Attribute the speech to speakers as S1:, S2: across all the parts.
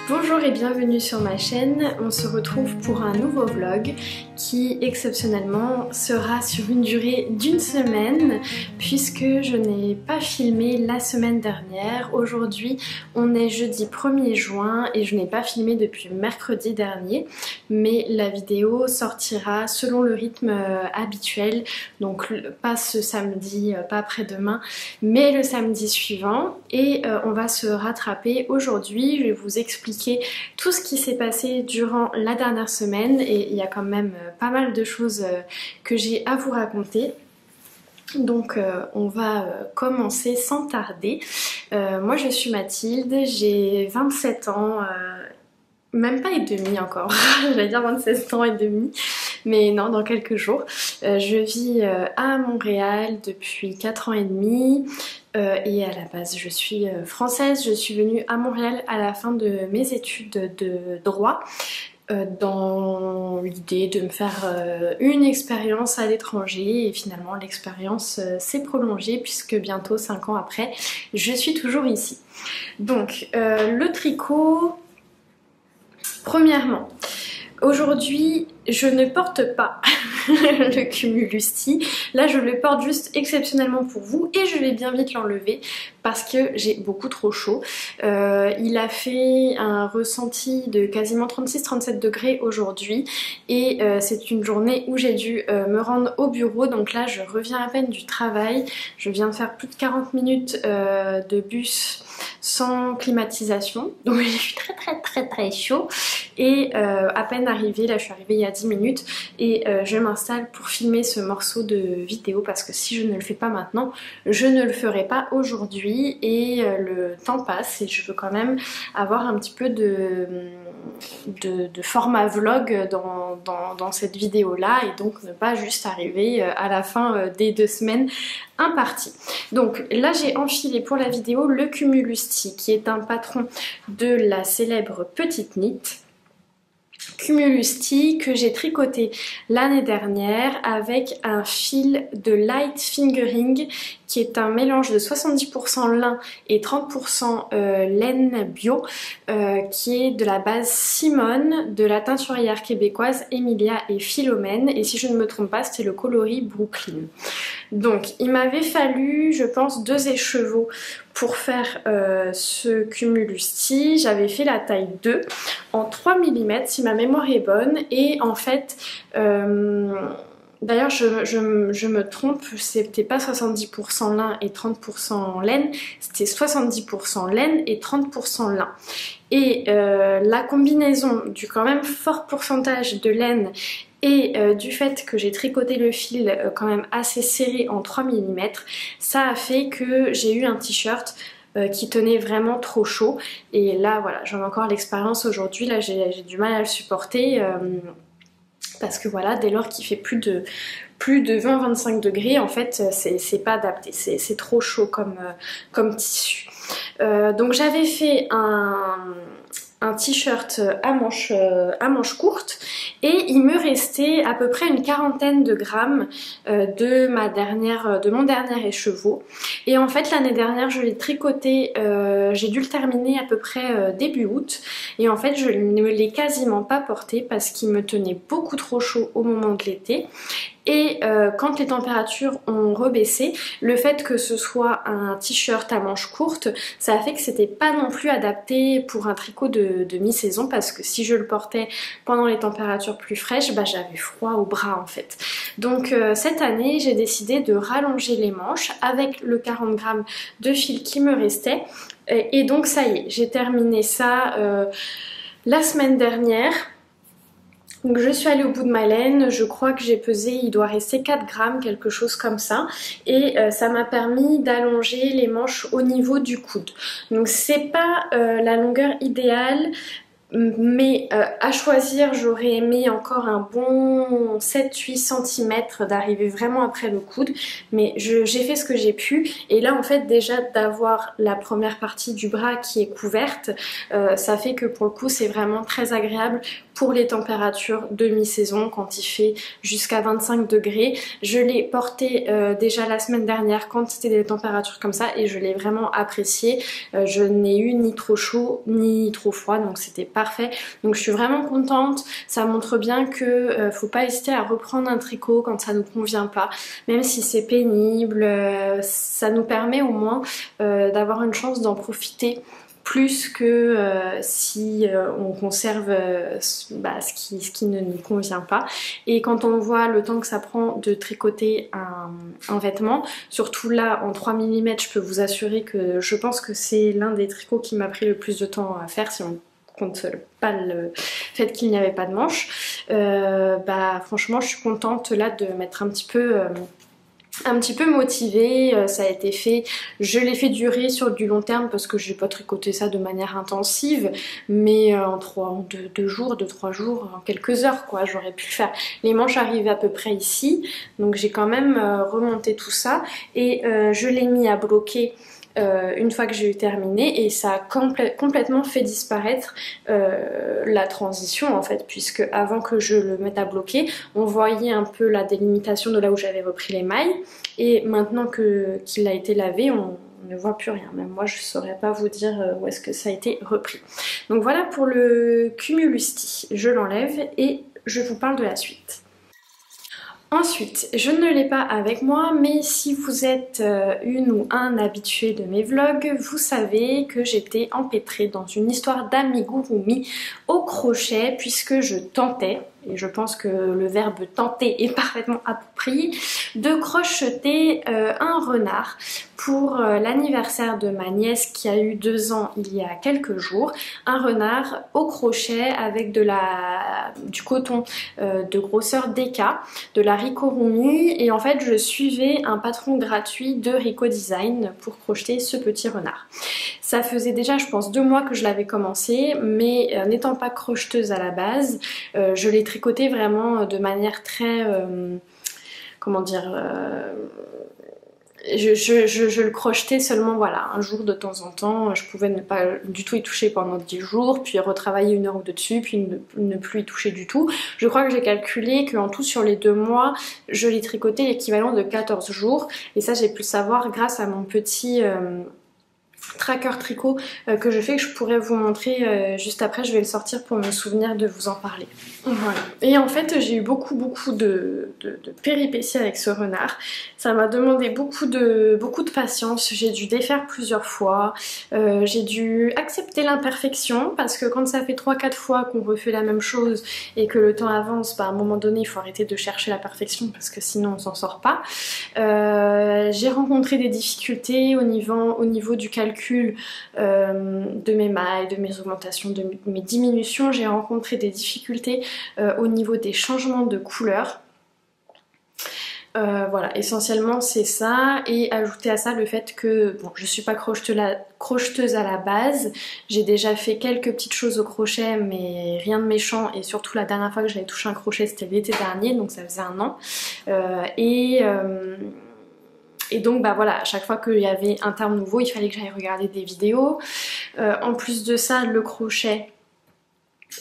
S1: Bonjour et bienvenue sur ma chaîne, on se retrouve pour un nouveau vlog qui exceptionnellement sera sur une durée d'une semaine puisque je n'ai pas filmé la semaine dernière. Aujourd'hui on est jeudi 1er juin et je n'ai pas filmé depuis mercredi dernier, mais la vidéo sortira selon le rythme habituel, donc pas ce samedi, pas après-demain, mais le samedi suivant, et on va se rattraper aujourd'hui. Je vais vous expliquer tout ce qui s'est passé durant la dernière semaine et il y a quand même pas mal de choses que j'ai à vous raconter. Donc on va commencer sans tarder. Moi je suis Mathilde, j'ai 27 ans, même pas et demi encore, j'allais dire 27 ans et demi, mais non, dans quelques jours. Je vis à Montréal depuis 4 ans et demi. Et à la base je suis française, je suis venue à Montréal à la fin de mes études de droit dans l'idée de me faire une expérience à l'étranger, et finalement l'expérience s'est prolongée puisque bientôt 5 ans après je suis toujours ici. Donc le tricot, premièrement, aujourd'hui je ne porte pas le Cumulusti, là je le porte juste exceptionnellement pour vous et je vais bien vite l'enlever parce que j'ai beaucoup trop chaud. Il a fait un ressenti de quasiment 36-37 degrés aujourd'hui et c'est une journée où j'ai dû me rendre au bureau, donc là je reviens à peine du travail, je viens de faire plus de 40 minutes de bus sans climatisation, donc j'ai eu très chaud et à peine arrivée, là je suis arrivée il y a 10 minutes et je m'installe pour filmer ce morceau de vidéo parce que si je ne le fais pas maintenant, je ne le ferai pas aujourd'hui et le temps passe et je veux quand même avoir un petit peu de format vlog dans cette vidéo là et donc ne pas juste arriver à la fin des 2 semaines imparties. Donc là j'ai enfilé pour la vidéo le Cumulusti qui est un patron de la célèbre Petite Knit. Cumulusti que j'ai tricoté l'année dernière avec un fil de light fingering qui est un mélange de 70% lin et 30% laine bio qui est de la base Simone de la teinturière québécoise Emilia et Philomène, et si je ne me trompe pas c'était le coloris Brooklyn. Donc il m'avait fallu je pense 2 écheveaux pour faire ce Cumulusti. J'avais fait la taille 2 en 3 mm si ma mémoire est bonne et en fait d'ailleurs je me trompe, c'était pas 70% lin et 30% laine, c'était 70% laine et 30% lin. Et la combinaison du quand même fort pourcentage de laine et du fait que j'ai tricoté le fil quand même assez serré en 3 mm, ça a fait que j'ai eu un t-shirt qui tenait vraiment trop chaud. Et là voilà, j'en ai encore l'expérience aujourd'hui, là j'ai du mal à le supporter parce que voilà, dès lors qu'il fait plus de 20-25 degrés, en fait c'est pas adapté, c'est trop chaud comme tissu. Donc j'avais fait un t-shirt à manches courtes et il me restait à peu près une quarantaine de grammes de mon dernier écheveau, et en fait l'année dernière je l'ai tricoté, j'ai dû le terminer à peu près début août et en fait je ne l'ai quasiment pas porté parce qu'il me tenait beaucoup trop chaud au moment de l'été. Et quand les températures ont rebaissé, le fait que ce soit un t-shirt à manches courtes, ça a fait que c'était pas non plus adapté pour un tricot de mi-saison, parce que si je le portais pendant les températures plus fraîches, bah, j'avais froid au bras en fait. Donc cette année j'ai décidé de rallonger les manches avec le 40 grammes de fil qui me restait et donc ça y est, j'ai terminé ça la semaine dernière. Donc je suis allée au bout de ma laine, je crois que j'ai pesé, il doit rester 4 grammes, quelque chose comme ça. Et ça m'a permis d'allonger les manches au niveau du coude. Donc c'est pas la longueur idéale, Mais à choisir, j'aurais aimé encore un bon 7-8 cm d'arriver vraiment après le coude. Mais j'ai fait ce que j'ai pu. Et là, en fait, déjà d'avoir la première partie du bras qui est couverte, ça fait que pour le coup, c'est vraiment très agréable pour les températures de mi-saison quand il fait jusqu'à 25 degrés. Je l'ai porté déjà la semaine dernière quand c'était des températures comme ça et je l'ai vraiment apprécié. Je n'ai eu ni trop chaud ni trop froid, donc c'était parfait. Donc je suis vraiment contente. Ça montre bien que faut pas hésiter à reprendre un tricot quand ça nous convient pas, même si c'est pénible. Ça nous permet au moins d'avoir une chance d'en profiter plus que si on conserve ce qui ne nous convient pas. Et quand on voit le temps que ça prend de tricoter un vêtement, surtout là en 3 mm, je peux vous assurer que je pense que c'est l'un des tricots qui m'a pris le plus de temps à faire si on compte pas le fait qu'il n'y avait pas de manches. Franchement je suis contente là de mettre un petit peu motivée, ça a été fait, je l'ai fait durer sur du long terme parce que j'ai pas tricoté ça de manière intensive, mais en 2 jours, 2-3 jours, en quelques heures quoi, j'aurais pu le faire. Les manches arrivaient à peu près ici, donc j'ai quand même remonté tout ça et je l'ai mis à bloquer une fois que j'ai eu terminé et ça a complètement fait disparaître la transition en fait, puisque avant que je le mette à bloquer on voyait un peu la délimitation de là où j'avais repris les mailles et maintenant qu'il a été lavé on ne voit plus rien, même moi je saurais pas vous dire où est-ce que ça a été repris. Donc voilà pour le cumulusti, je l'enlève et je vous parle de la suite. Ensuite, je ne l'ai pas avec moi, mais si vous êtes une ou un habitué de mes vlogs, vous savez que j'étais empêtrée dans une histoire d'amigurumi au crochet puisque je tentais, et je pense que le verbe tenter est parfaitement approprié, de crocheter un renard pour l'anniversaire de ma nièce qui a eu 2 ans il y a quelques jours. Un renard au crochet avec du coton de grosseur DK, de la Ricorumi, et en fait je suivais un patron gratuit de Rico Design pour crocheter ce petit renard. Ça faisait déjà je pense 2 mois que je l'avais commencé, mais n'étant pas crocheteuse à la base, je l'ai tricoté vraiment de manière très comment dire, je le crochetais seulement voilà un jour de temps en temps, je pouvais ne pas du tout y toucher pendant 10 jours, puis retravailler 1 heure ou 2 dessus, puis ne plus y toucher du tout. Je crois que j'ai calculé qu'en tout sur les 2 mois, je l'ai tricoté l'équivalent de 14 jours, et ça j'ai pu le savoir grâce à mon petit tracker tricot que je fais, que je pourrais vous montrer juste après. Je vais le sortir pour me souvenir de vous en parler. Voilà. Et en fait j'ai eu beaucoup de péripéties avec ce renard. Ça m'a demandé beaucoup de patience. J'ai dû défaire plusieurs fois, j'ai dû accepter l'imperfection parce que quand ça fait 3-4 fois qu'on refait la même chose et que le temps avance, à un moment donné il faut arrêter de chercher la perfection parce que sinon on s'en sort pas. J'ai rencontré des difficultés au niveau du calcul de mes mailles, de mes augmentations, de mes diminutions. J'ai rencontré des difficultés au niveau des changements de couleur. Voilà, essentiellement c'est ça, et ajouter à ça le fait que bon, je suis pas crocheteuse à la base, j'ai déjà fait quelques petites choses au crochet mais rien de méchant, et surtout la dernière fois que j'avais touché un crochet c'était l'été dernier, donc ça faisait 1 an, et donc voilà, à chaque fois qu'il y avait un terme nouveau, il fallait que j'aille regarder des vidéos. En plus de ça, le crochet,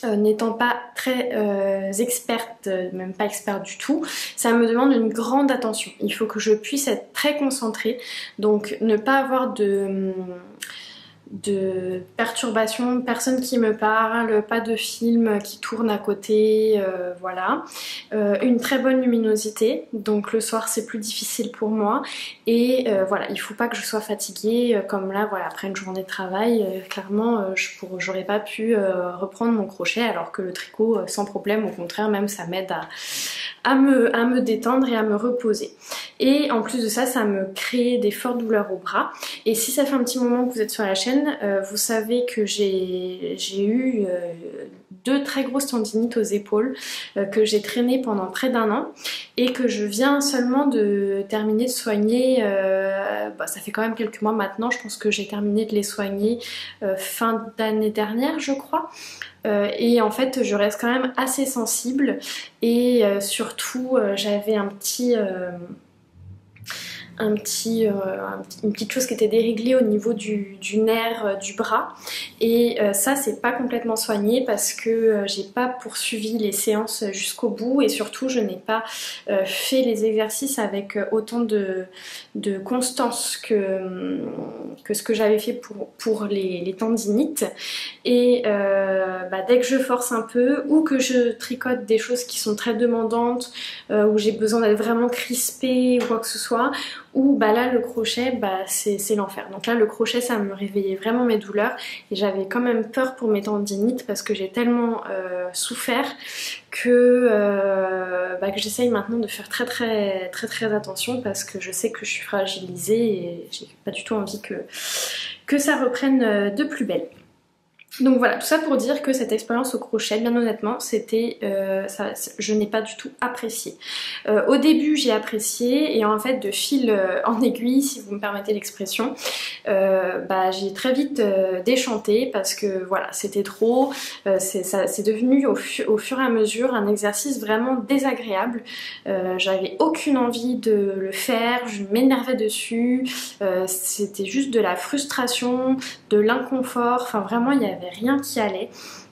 S1: n'étant pas très experte, même pas experte du tout, ça me demande une grande attention. Il faut que je puisse être très concentrée, donc ne pas avoir de perturbations, personne qui me parle, pas de film qui tourne à côté, voilà. Une très bonne luminosité, donc le soir c'est plus difficile pour moi, et voilà, il faut pas que je sois fatiguée, comme là, voilà, après une journée de travail, clairement j'aurais pas pu reprendre mon crochet, alors que le tricot sans problème, au contraire même ça m'aide à me détendre et à me reposer. Et en plus de ça, ça me crée des fortes douleurs au bras. Et si ça fait un petit moment que vous êtes sur la chaîne, vous savez que j'ai eu 2 très grosses tendinites aux épaules que j'ai traînées pendant près d'1 an et que je viens seulement de terminer de soigner ça fait quand même quelques mois maintenant, je pense que j'ai terminé de les soigner fin d'année dernière je crois. Et en fait je reste quand même assez sensible et surtout j'avais une petite chose qui était déréglée au niveau du nerf du bras et ça c'est pas complètement soigné parce que j'ai pas poursuivi les séances jusqu'au bout et surtout je n'ai pas fait les exercices avec autant de constance que ce que j'avais fait pour les tendinites et dès que je force un peu ou que je tricote des choses qui sont très demandantes où j'ai besoin d'être vraiment crispée ou quoi que ce soit, ou là le crochet c'est l'enfer. Donc là le crochet ça me réveillait vraiment mes douleurs et j'avais quand même peur pour mes tendinites parce que j'ai tellement souffert que j'essaye maintenant de faire très attention parce que je sais que je suis fragilisée et j'ai pas du tout envie que ça reprenne de plus belle. Donc voilà, tout ça pour dire que cette expérience au crochet, bien honnêtement, je n'ai pas du tout apprécié. Au début, j'ai apprécié et en fait, de fil en aiguille, si vous me permettez l'expression, j'ai très vite déchanté parce que voilà, c'était trop. C'est devenu au fur et à mesure un exercice vraiment désagréable. J'avais aucune envie de le faire, je m'énervais dessus. C'était juste de la frustration, de l'inconfort. Enfin, vraiment, il y avait rien qui allait.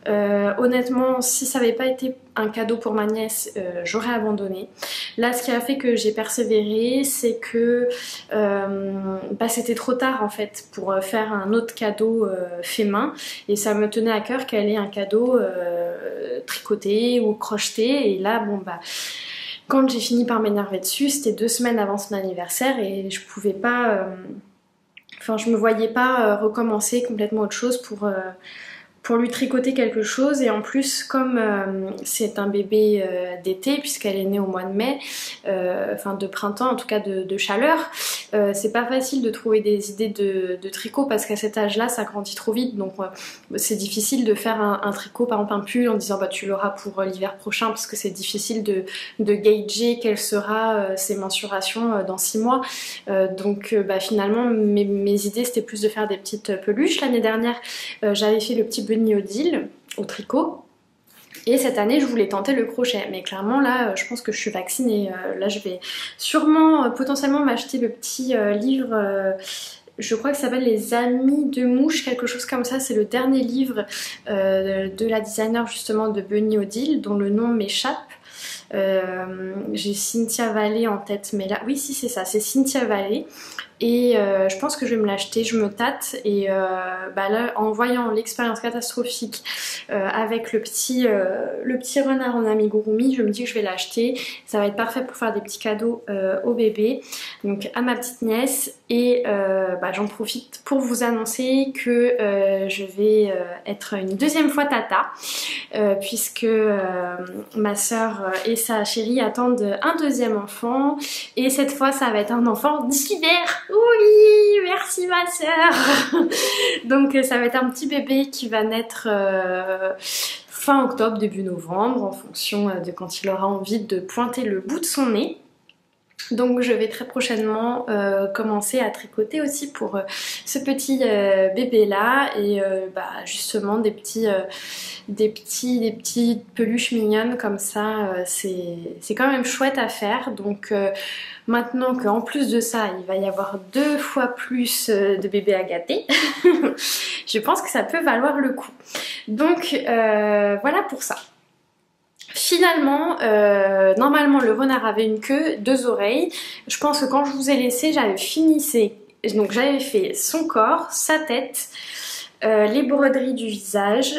S1: Honnêtement, si ça n'avait pas été un cadeau pour ma nièce, j'aurais abandonné. Là, ce qui a fait que j'ai persévéré, c'est que c'était trop tard en fait pour faire un autre cadeau fait main et ça me tenait à cœur qu'elle ait un cadeau tricoté ou crocheté et là quand j'ai fini par m'énerver dessus, c'était 2 semaines avant son anniversaire et je pouvais pas je me voyais pas recommencer complètement autre chose pour lui tricoter quelque chose et en plus comme c'est un bébé d'été puisqu'elle est née au mois de mai, de printemps en tout cas de chaleur, c'est pas facile de trouver des idées de tricot parce qu'à cet âge là ça grandit trop vite donc c'est difficile de faire un tricot par exemple un pull en disant tu l'auras pour l'hiver prochain parce que c'est difficile de gager quelle sera ses mensurations dans 6 mois donc finalement mes idées c'était plus de faire des petites peluches. L'année dernière j'avais fait le petit Bunny Odile au tricot et cette année je voulais tenter le crochet mais clairement là je pense que je suis vaccinée, là je vais sûrement potentiellement m'acheter le petit livre je crois que ça s'appelle Les Amis de Mouche, quelque chose comme ça, c'est le dernier livre de la designer justement de Bunny Odile dont le nom m'échappe. J'ai Cynthia Vallée en tête mais là oui si c'est ça, c'est Cynthia Vallée et je pense que je vais me l'acheter, je me tâte et là en voyant l'expérience catastrophique avec le petit renard en amigurumi, je me dis que je vais l'acheter, ça va être parfait pour faire des petits cadeaux au bébé, donc à ma petite nièce et j'en profite pour vous annoncer que je vais être une deuxième fois tata puisque ma soeur et sa chérie attendent un deuxième enfant et cette fois ça va être un enfant d'hiver. Oui, merci ma soeur. Donc ça va être un petit bébé qui va naître fin octobre, début novembre en fonction de quand il aura envie de pointer le bout de son nez. Donc je vais très prochainement commencer à tricoter aussi pour ce petit bébé là et justement des petites peluches mignonnes comme ça, c'est quand même chouette à faire. Donc maintenant qu'en plus de ça il va y avoir 2 fois plus de bébés à gâter, je pense que ça peut valoir le coup. Donc voilà pour ça. Finalement, normalement le renard avait une queue, 2 oreilles. Je pense que quand je vous ai laissé, j'avais fini donc j'avais fait son corps, sa tête, les broderies du visage,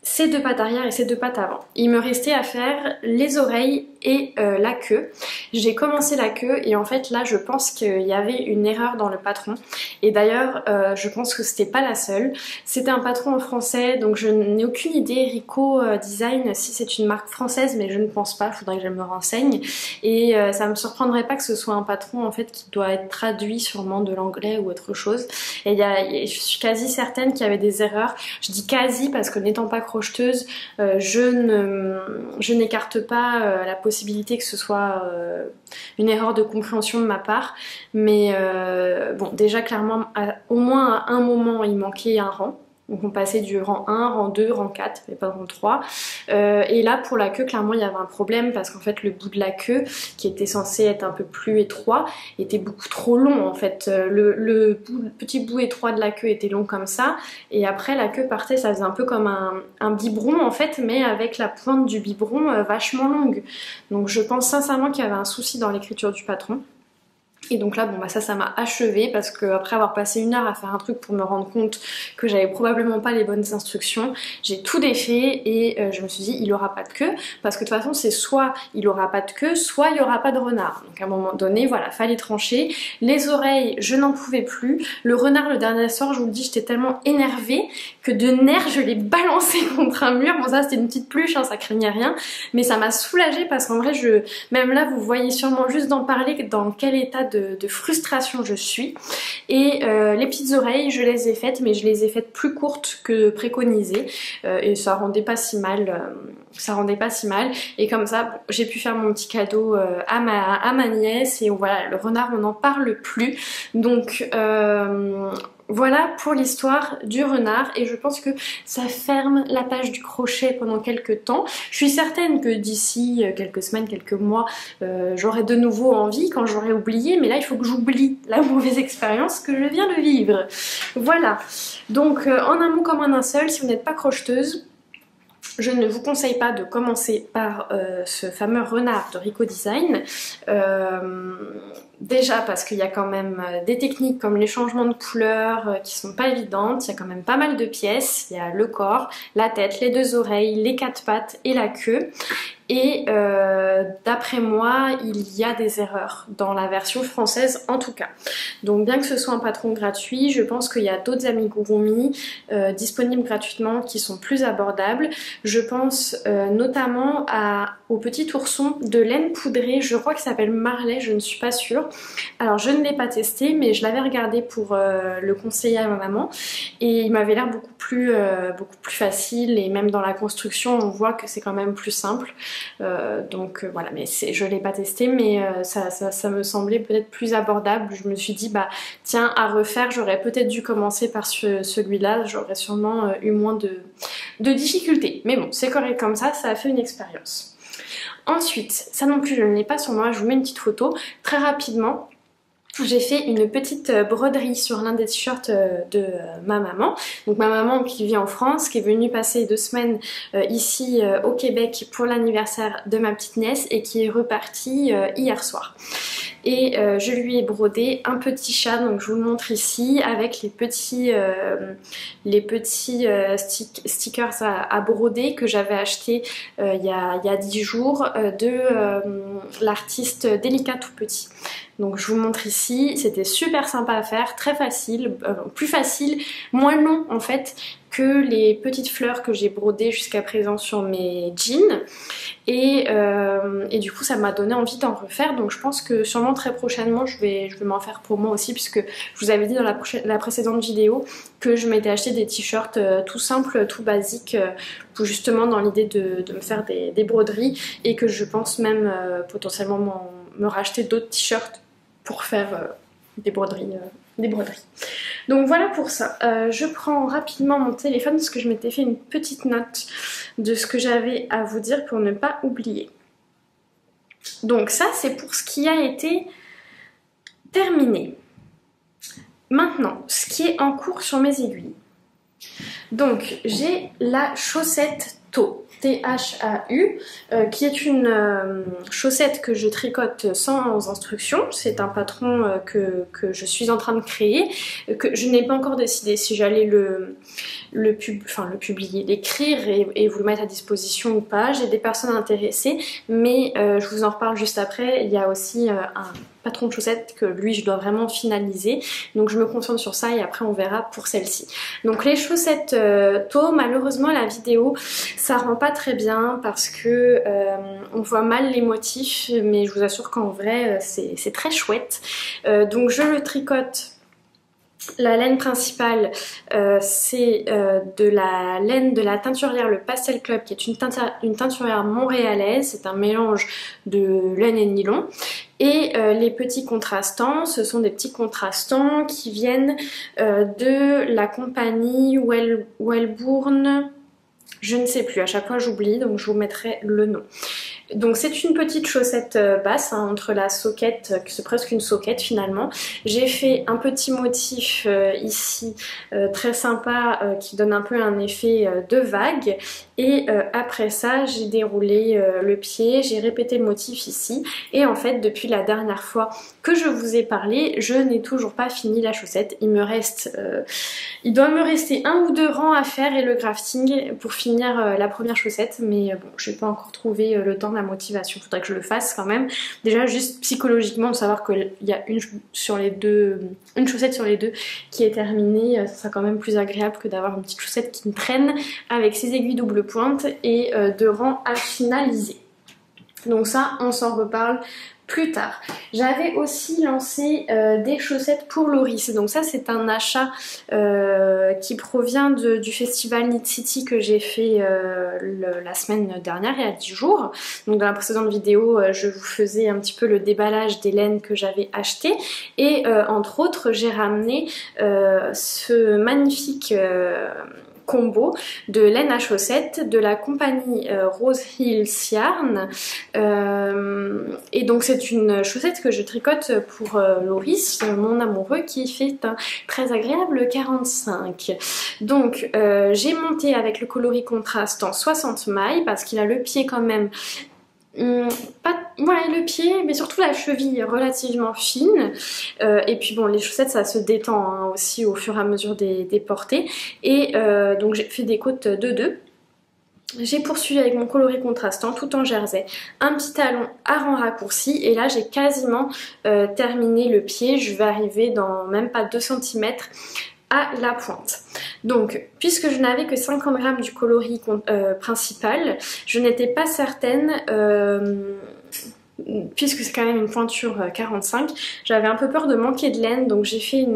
S1: ses 2 pattes arrière et ses 2 pattes avant. Il me restait à faire les oreilles et la queue. J'ai commencé la queue et en fait là je pense qu'il y avait une erreur dans le patron et d'ailleurs je pense que c'était pas la seule. C'était un patron en français donc je n'ai aucune idée. Rico Design si c'est une marque française mais je ne pense pas, il faudrait que je me renseigne et ça me surprendrait pas que ce soit un patron en fait qui doit être traduit sûrement de l'anglais ou autre chose je suis quasi certaine qu'il y avait des erreurs. Je dis quasi parce que n'étant pas crocheteuse, je n'écarte pas la possibilité que ce soit une erreur de compréhension de ma part. Mais bon, déjà clairement, au moins à un moment, il manquait un rang. Donc on passait du rang 1, rang 2, rang 4, mais pas rang 3. Et là pour la queue, clairement il y avait un problème parce qu'en fait le bout de la queue, qui était censé être un peu plus étroit, était beaucoup trop long en fait. Le petit bout étroit de la queue était long comme ça, et après la queue partait, ça faisait un peu comme un biberon en fait, mais avec la pointe du biberon vachement longue. Donc je pense sincèrement qu'il y avait un souci dans l'écriture du patron. Et donc là, bon bah ça m'a achevé parce que après avoir passé 1 heure à faire un truc pour me rendre compte que j'avais probablement pas les bonnes instructions, j'ai tout défait et je me suis dit il aura pas de queue, parce que de toute façon c'est soit il aura pas de queue, soit il y aura pas de renard. Donc à un moment donné, voilà, fallait trancher. Les oreilles, je n'en pouvais plus. Le renard, le dernier soir, je vous le dis, j'étais tellement énervée que de nerfs je l'ai balancé contre un mur. Bon ça c'était une petite pluche, hein, ça craignait rien, mais ça m'a soulagée parce qu'en vrai même là vous voyez sûrement juste d'en parler dans quel état de frustration je suis. Et les petites oreilles je les ai faites, mais je les ai faites plus courtes que préconisées, et ça rendait pas si mal, et comme ça bon, j'ai pu faire mon petit cadeau à ma nièce, et voilà, le renard on n'en parle plus. Donc voilà pour l'histoire du renard, et je pense que ça ferme la page du crochet pendant quelques temps. Je suis certaine que d'ici quelques semaines, quelques mois, j'aurai de nouveau envie quand j'aurai oublié, mais là il faut que j'oublie la mauvaise expérience que je viens de vivre. Voilà, donc en un mot comme en un seul, si vous n'êtes pas crocheteuse, je ne vous conseille pas de commencer par ce fameux renard de Rico Design. Déjà parce qu'il y a quand même des techniques comme les changements de couleurs qui sont pas évidentes. Il y a quand même pas mal de pièces. Il y a le corps, la tête, les 2 oreilles, les 4 pattes et la queue. Et d'après moi, il y a des erreurs dans la version française en tout cas. Donc bien que ce soit un patron gratuit, je pense qu'il y a d'autres amigurumi disponibles gratuitement qui sont plus abordables. Je pense notamment au petit ourson de laine poudrée, je crois qu'il s'appelle Marley, je ne suis pas sûre. Alors je ne l'ai pas testé, mais je l'avais regardé pour le conseiller à ma maman, et il m'avait l'air beaucoup plus facile, et même dans la construction on voit que c'est quand même plus simple. Donc voilà, mais je l'ai pas testé, mais ça me semblait peut-être plus abordable. Je me suis dit bah tiens, à refaire, j'aurais peut-être dû commencer par celui-là, j'aurais sûrement eu moins de difficultés, mais bon, c'est correct comme ça a fait une expérience. Ensuite, ça non plus je ne l'ai pas sur moi, je vous mets une petite photo très rapidement. J'ai fait une petite broderie sur l'un des t-shirts de ma maman. Donc ma maman qui vit en France, qui est venue passer 2 semaines ici au Québec pour l'anniversaire de ma petite nièce, et qui est repartie hier soir. Et je lui ai brodé un petit chat, donc je vous le montre ici, avec les petits stickers à broder que j'avais acheté il y a 10 jours de l'artiste Délicat Tout Petit. Donc je vous montre ici, c'était super sympa à faire, très facile, plus facile, moins long en fait que les petites fleurs que j'ai brodées jusqu'à présent sur mes jeans. Et du coup ça m'a donné envie d'en refaire, donc je pense que sûrement très prochainement je vais m'en faire pour moi aussi, puisque je vous avais dit dans la précédente vidéo que je m'étais acheté des t-shirts tout simples, tout basiques, pour justement dans l'idée de me faire des broderies, et que je pense même potentiellement me racheter d'autres t-shirts pour faire des broderies. Donc voilà pour ça. Je prends rapidement mon téléphone parce que je m'étais fait une petite note de ce que j'avais à vous dire pour ne pas oublier. Donc ça c'est pour ce qui a été terminé. Maintenant, ce qui est en cours sur mes aiguilles. Donc j'ai la chaussette Thau, T-H-A-U, qui est une chaussette que je tricote sans instruction. C'est un patron que je suis en train de créer, que je n'ai pas encore décidé si j'allais le publier, l'écrire et vous le mettre à disposition ou pas. J'ai des personnes intéressées, mais je vous en reparle juste après. Il y a aussi un patron de chaussettes que lui je dois vraiment finaliser, donc je me concentre sur ça et après on verra pour celle-ci. Donc les chaussettes Thau, malheureusement la vidéo ça rend pas très bien parce que on voit mal les motifs, mais je vous assure qu'en vrai c'est très chouette. Donc je le tricote La laine principale, c'est de la laine de la teinturière Le Pastel Club, qui est une teinturière montréalaise. C'est un mélange de laine et de nylon. Et les petits contrastants, ce sont des petits contrastants qui viennent de la compagnie Wellbourne. Je ne sais plus, à chaque fois j'oublie, donc je vous mettrai le nom. Donc c'est une petite chaussette basse, hein, entre la soquette, c'est presque une soquette finalement. J'ai fait un petit motif ici très sympa qui donne un peu un effet de vague. Et après ça j'ai déroulé le pied, j'ai répété le motif ici. Et en fait depuis la dernière fois que je vous ai parlé, je n'ai toujours pas fini la chaussette. Il doit me rester 1 ou 2 rangs à faire et le crafting pour finir la première chaussette. Mais bon, je n'ai pas encore trouvé le temps, la motivation. Il faudrait que je le fasse quand même. Déjà juste psychologiquement de savoir qu'il y a une chaussette sur les deux qui est terminée. Ça sera quand même plus agréable que d'avoir une petite chaussette qui me traîne avec ses aiguilles double pointe et 2 rangs à finaliser. Donc ça, on s'en reparle plus tard. J'avais aussi lancé des chaussettes pour Loris. Donc ça c'est un achat qui provient du festival Knit City que j'ai fait la semaine dernière, il y a 10 jours. Donc dans la précédente vidéo je vous faisais un petit peu le déballage des laines que j'avais achetées. Et entre autres j'ai ramené ce magnifique combo de laine à chaussettes de la compagnie Rose Hills Yarn. Et donc c'est une chaussette que je tricote pour Loris, mon amoureux, qui fait un très agréable 45. Donc j'ai monté avec le coloris contraste en 60 mailles parce qu'il a le pied quand même le pied, mais surtout la cheville relativement fine. Et puis bon, les chaussettes ça se détend hein, aussi au fur et à mesure des portées. Et donc j'ai fait des côtes de 2. J'ai poursuivi avec mon coloris contrastant tout en jersey, un petit talon à rang raccourci et là j'ai quasiment terminé le pied. Je vais arriver dans même pas 2 cm à la pointe. Donc puisque je n'avais que 50 grammes du coloris principal, je n'étais pas certaine, puisque c'est quand même une pointure 45, j'avais un peu peur de manquer de laine, donc j'ai fait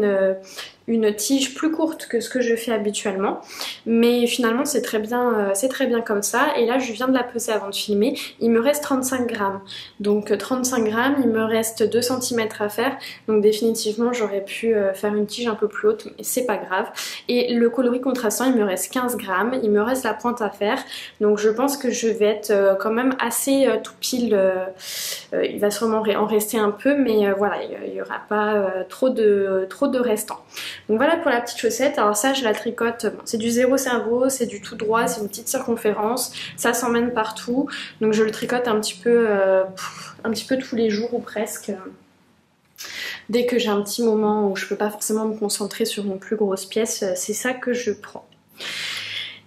S1: une tige plus courte que ce que je fais habituellement, mais finalement c'est très bien comme ça. Et là je viens de la peser avant de filmer, il me reste 35 grammes, donc 35 grammes, il me reste 2 cm à faire, donc définitivement j'aurais pu faire une tige un peu plus haute, mais c'est pas grave. Et le coloris contrastant il me reste 15 grammes, il me reste la pointe à faire, donc je pense que je vais être quand même assez tout pile, il va sûrement en rester un peu, mais voilà, il n'y aura pas trop de restants. Donc voilà pour la petite chaussette. Alors ça je la tricote, bon, c'est du zéro cerveau, c'est du tout droit, c'est une petite circonférence, ça s'emmène partout, donc je le tricote un petit peu tous les jours ou presque. Dès que j'ai un petit moment où je peux pas forcément me concentrer sur une plus grosse pièce, c'est ça que je prends.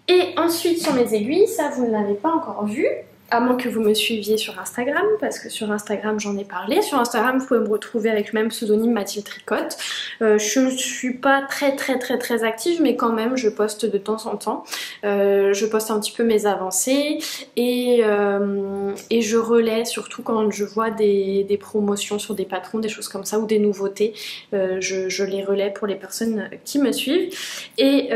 S1: Et ensuite sur mes aiguilles, ça vous ne l'avez pas encore vu, à moins que vous me suiviez sur Instagram, parce que sur Instagram j'en ai parlé. Sur Instagram vous pouvez me retrouver avec le même pseudonyme, Mathilde Tricotte. Je ne suis pas très active, mais quand même je poste de temps en temps. Je poste un petit peu mes avancées et je relais surtout quand je vois des promotions sur des patrons, des choses comme ça, ou des nouveautés. Je les relais pour les personnes qui me suivent. Et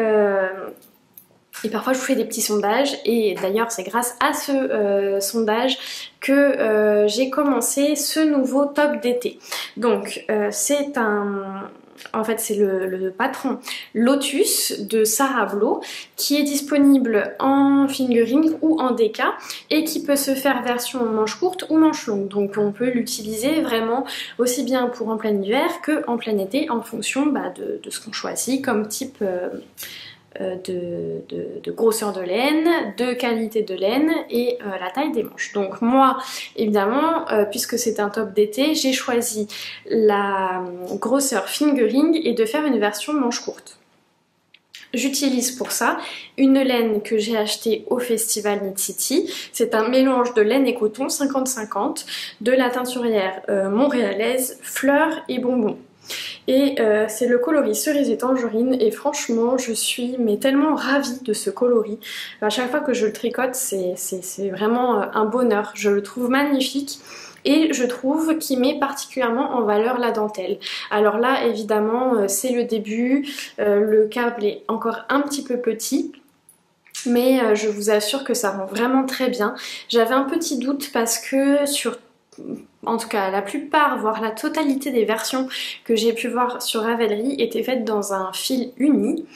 S1: parfois je vous fais des petits sondages, et d'ailleurs c'est grâce à ce sondage que j'ai commencé ce nouveau top d'été. Donc c'est le patron Lotus de Sarah Vlo qui est disponible en fingering ou en déca et qui peut se faire version manche courte ou manche longue. Donc on peut l'utiliser vraiment aussi bien pour en plein hiver que en plein été en fonction de ce qu'on choisit comme type de grosseur de laine, de qualité de laine et la taille des manches. Donc moi évidemment puisque c'est un top d'été, j'ai choisi la grosseur fingering et de faire une version manche courte. J'utilise pour ça une laine que j'ai achetée au festival Knit City. C'est un mélange de laine et coton 50-50 de la teinturière montréalaise Fleurs et Bonbons. Et c'est le coloris cerise et tangerine, et franchement je suis tellement ravie de ce coloris. À chaque fois que je le tricote c'est vraiment un bonheur, je le trouve magnifique. et je trouve qu'il met particulièrement en valeur la dentelle. Alors là évidemment c'est le début, le câble est encore un petit peu petit. Mais je vous assure que ça rend vraiment très bien. J'avais un petit doute parce que en tout cas la plupart, voire la totalité des versions que j'ai pu voir sur Ravelry étaient faites dans un fil uni.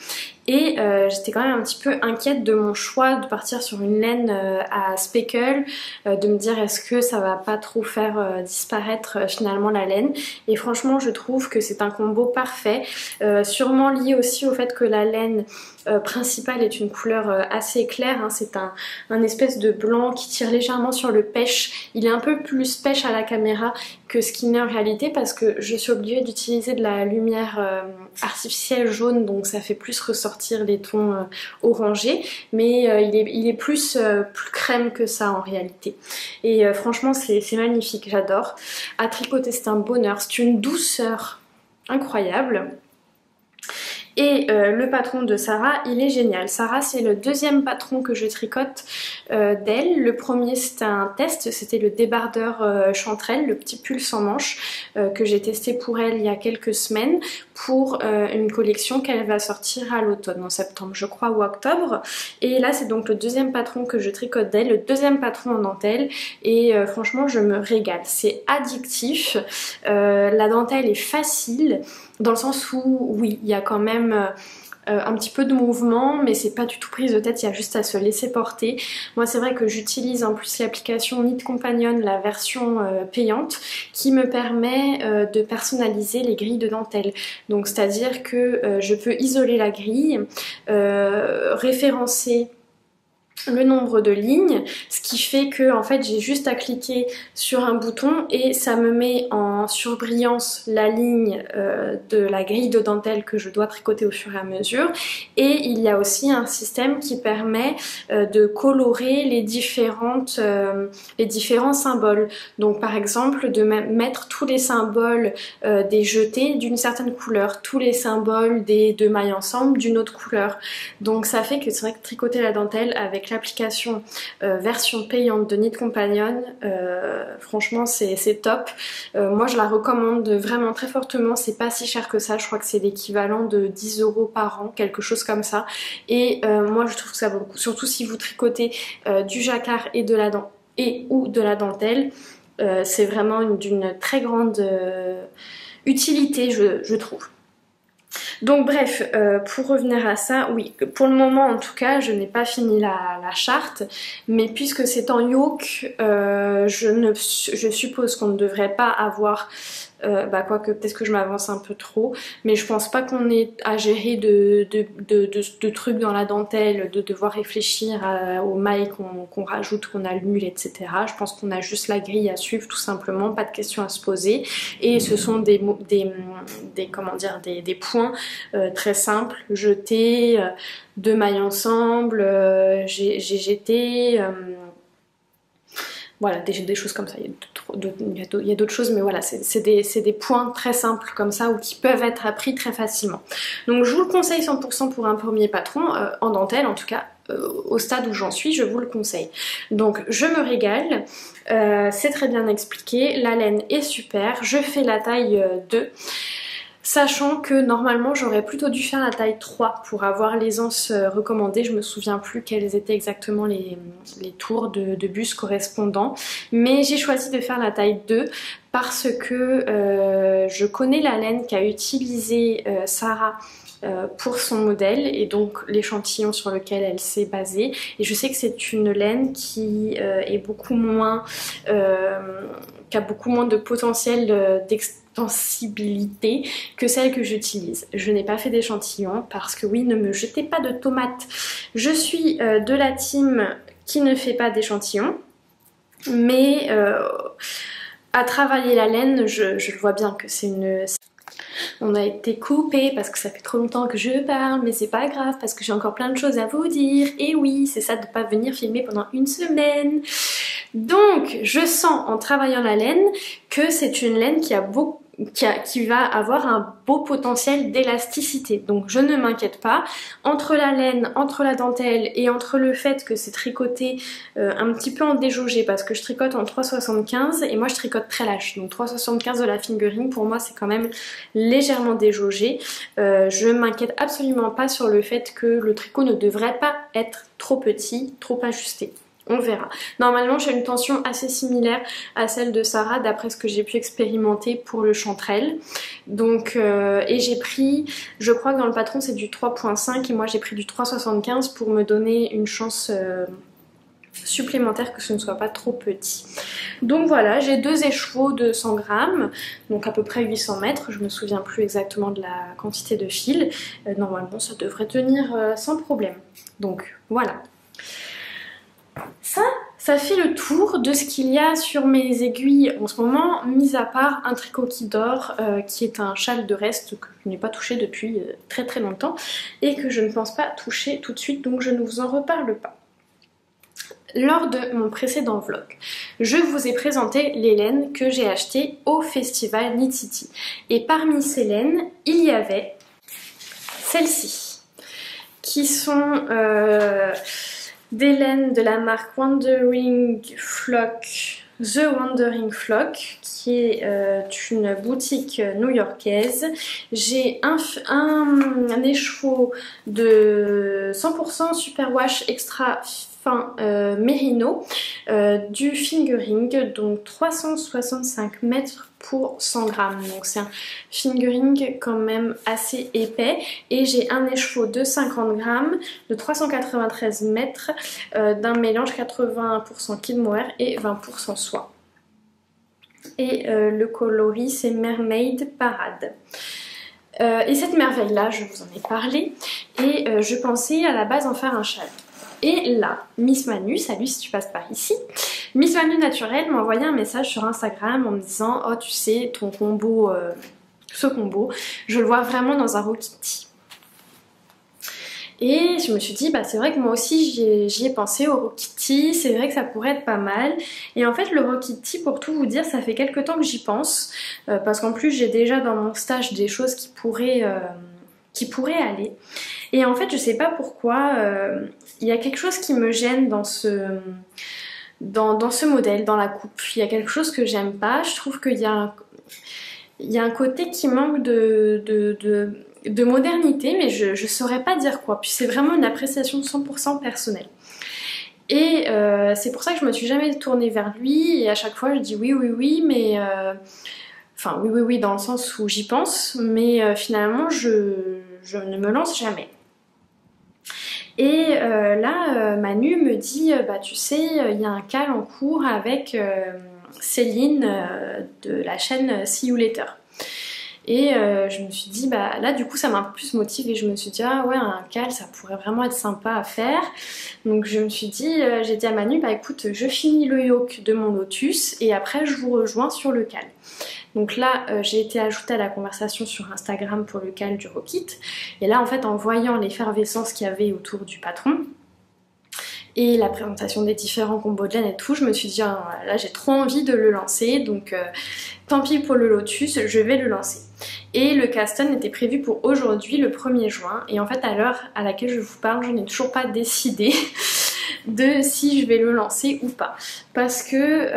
S1: Et j'étais quand même un petit peu inquiète de mon choix de partir sur une laine à speckle, de me dire est-ce que ça va pas trop faire disparaître finalement la laine. Et franchement je trouve que c'est un combo parfait, sûrement lié aussi au fait que la laine principale est une couleur assez claire, hein. C'est un espèce de blanc qui tire légèrement sur le pêche. Il est un peu plus pêche à la caméra que ce qu'il n'est en réalité parce que je suis obligée d'utiliser de la lumière artificielle jaune, donc ça fait plus ressortir les tons orangés, mais il est plus crème que ça en réalité. Et franchement c'est magnifique, j'adore. À tricoter c'est un bonheur, c'est une douceur incroyable. Et le patron de Sarah, il est génial. Sarah, c'est le deuxième patron que je tricote d'elle. Le premier, c'était un test, c'était le débardeur chanterelle, le petit pull sans manches que j'ai testé pour elle il y a quelques semaines pour une collection qu'elle va sortir à l'automne, en septembre je crois, ou octobre. Et là, c'est donc le deuxième patron que je tricote d'elle, le deuxième patron en dentelle. Et franchement, je me régale. C'est addictif. La dentelle est facile. Dans le sens où, oui, il y a quand même un petit peu de mouvement, mais c'est pas du tout prise de tête, il y a juste à se laisser porter. Moi c'est vrai que j'utilise en plus l'application Knit Companion, la version payante, qui me permet de personnaliser les grilles de dentelle. Donc c'est-à-dire que je peux isoler la grille, référencer le nombre de lignes, ce qui fait que en fait j'ai juste à cliquer sur un bouton et ça me met en surbrillance la ligne de la grille de dentelle que je dois tricoter au fur et à mesure. Et il y a aussi un système qui permet de colorer les différents symboles. Donc par exemple de mettre tous les symboles des jetés d'une certaine couleur, tous les symboles des deux mailles ensemble d'une autre couleur. Donc ça fait que c'est vrai que tricoter la dentelle avec l'application version payante de Knit Companion, franchement c'est top. Moi je la recommande vraiment très fortement, c'est pas si cher que ça, je crois que c'est l'équivalent de 10 € par an, quelque chose comme ça. Et moi je trouve que ça vaut le coup, surtout si vous tricotez du jacquard et ou de la dentelle, c'est vraiment d'une très grande utilité je trouve. Donc bref, pour revenir à ça, oui, pour le moment en tout cas, je n'ai pas fini la charte, mais puisque c'est en yoke, je suppose qu'on ne devrait pas avoir, quoique peut-être que je m'avance un peu trop, mais je pense pas qu'on ait à gérer de trucs dans la dentelle, de devoir réfléchir aux mailles qu'on rajoute, qu'on annule, etc. Je pense qu'on a juste la grille à suivre tout simplement, pas de questions à se poser, et ce sont des points très simples, jeter, deux mailles ensemble, j'ai jeté, voilà, des choses comme ça. Il y a d'autres choses, mais voilà, c'est des points très simples comme ça ou qui peuvent être appris très facilement. Donc je vous le conseille 100% pour un premier patron, en dentelle en tout cas. Au stade où j'en suis, je vous le conseille. Donc je me régale, c'est très bien expliqué, la laine est super, je fais la taille 2. Sachant que normalement j'aurais plutôt dû faire la taille 3 pour avoir l'aisance recommandée, je me souviens plus quels étaient exactement les tours de bus correspondants, mais j'ai choisi de faire la taille 2 parce que je connais la laine qu'a utilisée Sarah pour son modèle et donc l'échantillon sur lequel elle s'est basée, et je sais que c'est une laine qui est beaucoup moins qui a beaucoup moins de potentiel d'extensibilité que celle que j'utilise. Je n'ai pas fait d'échantillon parce que oui, ne me jetez pas de tomates. Je suis de la team qui ne fait pas d'échantillon, mais à travailler la laine, je le vois bien que c'est une... On a été coupé parce que ça fait trop longtemps que je parle, mais c'est pas grave parce que j'ai encore plein de choses à vous dire. Et oui, c'est ça de pas venir filmer pendant une semaine. Donc, je sens en travaillant la laine que c'est une laine qui a qui va avoir un beau potentiel d'élasticité. Donc je ne m'inquiète pas. Entre la laine, entre la dentelle et entre le fait que c'est tricoté un petit peu en déjaugé parce que je tricote en 3,75 et moi je tricote très lâche. Donc 3,75 de la fingering pour moi c'est quand même légèrement déjaugé. Je m'inquiète absolument pas sur le fait que le tricot ne devrait pas être trop petit, trop ajusté. On verra. Normalement, j'ai une tension assez similaire à celle de Sarah, d'après ce que j'ai pu expérimenter pour le chanterelle. Donc, et j'ai pris, je crois que dans le patron, c'est du 3,5 et moi j'ai pris du 3,75 pour me donner une chance supplémentaire que ce ne soit pas trop petit. Donc voilà, j'ai 2 écheveaux de 100 grammes, donc à peu près 800 mètres. Je me souviens plus exactement de la quantité de fil. Normalement, ça devrait tenir sans problème. Donc voilà. Ça fait le tour de ce qu'il y a sur mes aiguilles en ce moment, mis à part un tricot qui dort, qui est un châle de reste que je n'ai pas touché depuis très très longtemps et que je ne pense pas toucher tout de suite, donc je ne vous en reparle pas. Lors de mon précédent vlog, je vous ai présenté les laines que j'ai achetées au festival Knit City. Et parmi ces laines, il y avait celles-ci, qui sont des laines de la marque Wandering Flock, The Wandering Flock, qui est une boutique new-yorkaise. J'ai un écheveau de 100% superwash extra fin mérino, du fingering, donc 365 mètres pour 100 grammes. Donc c'est un fingering quand même assez épais. Et j'ai un écheveau de 50 grammes, de 393 mètres, d'un mélange 80% kid mohair et 20% soie. Et le coloris c'est Mermaid Parade. Et cette merveille là, je vous en ai parlé, et je pensais à la base en faire un châle. Et là, Miss Manu, salut si tu passes par ici, Miss Manu Naturelle m'a envoyé un message sur Instagram en me disant « Oh tu sais, ton combo, ce combo, je le vois vraiment dans un Rokiti ». Et je me suis dit, bah c'est vrai que moi aussi j'y ai pensé au Rokiti, c'est vrai que ça pourrait être pas mal. Et en fait le Rokiti, pour tout vous dire, ça fait quelques temps que j'y pense, parce qu'en plus j'ai déjà dans mon stage des choses qui pourraient aller. Et en fait je sais pas pourquoi, il y a quelque chose qui me gêne dans ce modèle, dans la coupe. Il y a quelque chose que j'aime pas, je trouve qu'il y a un côté qui manque de modernité, mais je saurais pas dire quoi. Puis c'est vraiment une appréciation 100% personnelle. Et c'est pour ça que je me suis jamais tournée vers lui, et à chaque fois je dis oui, oui, oui, mais... Enfin, oui, oui, oui, dans le sens où j'y pense, mais finalement je ne me lance jamais. Et là, Manu me dit, bah tu sais, il y a un call en cours avec Céline de la chaîne See You Later. Et je me suis dit, bah là du coup ça m'a un peu plus motivée. Je me suis dit, ah ouais, un call ça pourrait vraiment être sympa à faire. Donc je me suis dit, j'ai dit à Manu, bah écoute, je finis le yoke de mon lotus et après je vous rejoins sur le call. Donc là, j'ai été ajoutée à la conversation sur Instagram pour le call du Rokit. Et là, en fait, en voyant l'effervescence qu'il y avait autour du patron et la présentation des différents combos de laine et tout, je me suis dit, ah, là, j'ai trop envie de le lancer. Donc, tant pis pour le lotus, je vais le lancer. Et le cast-on était prévu pour aujourd'hui, le 1er juin. Et en fait, à l'heure à laquelle je vous parle, je n'ai toujours pas décidé de si je vais le lancer ou pas, parce que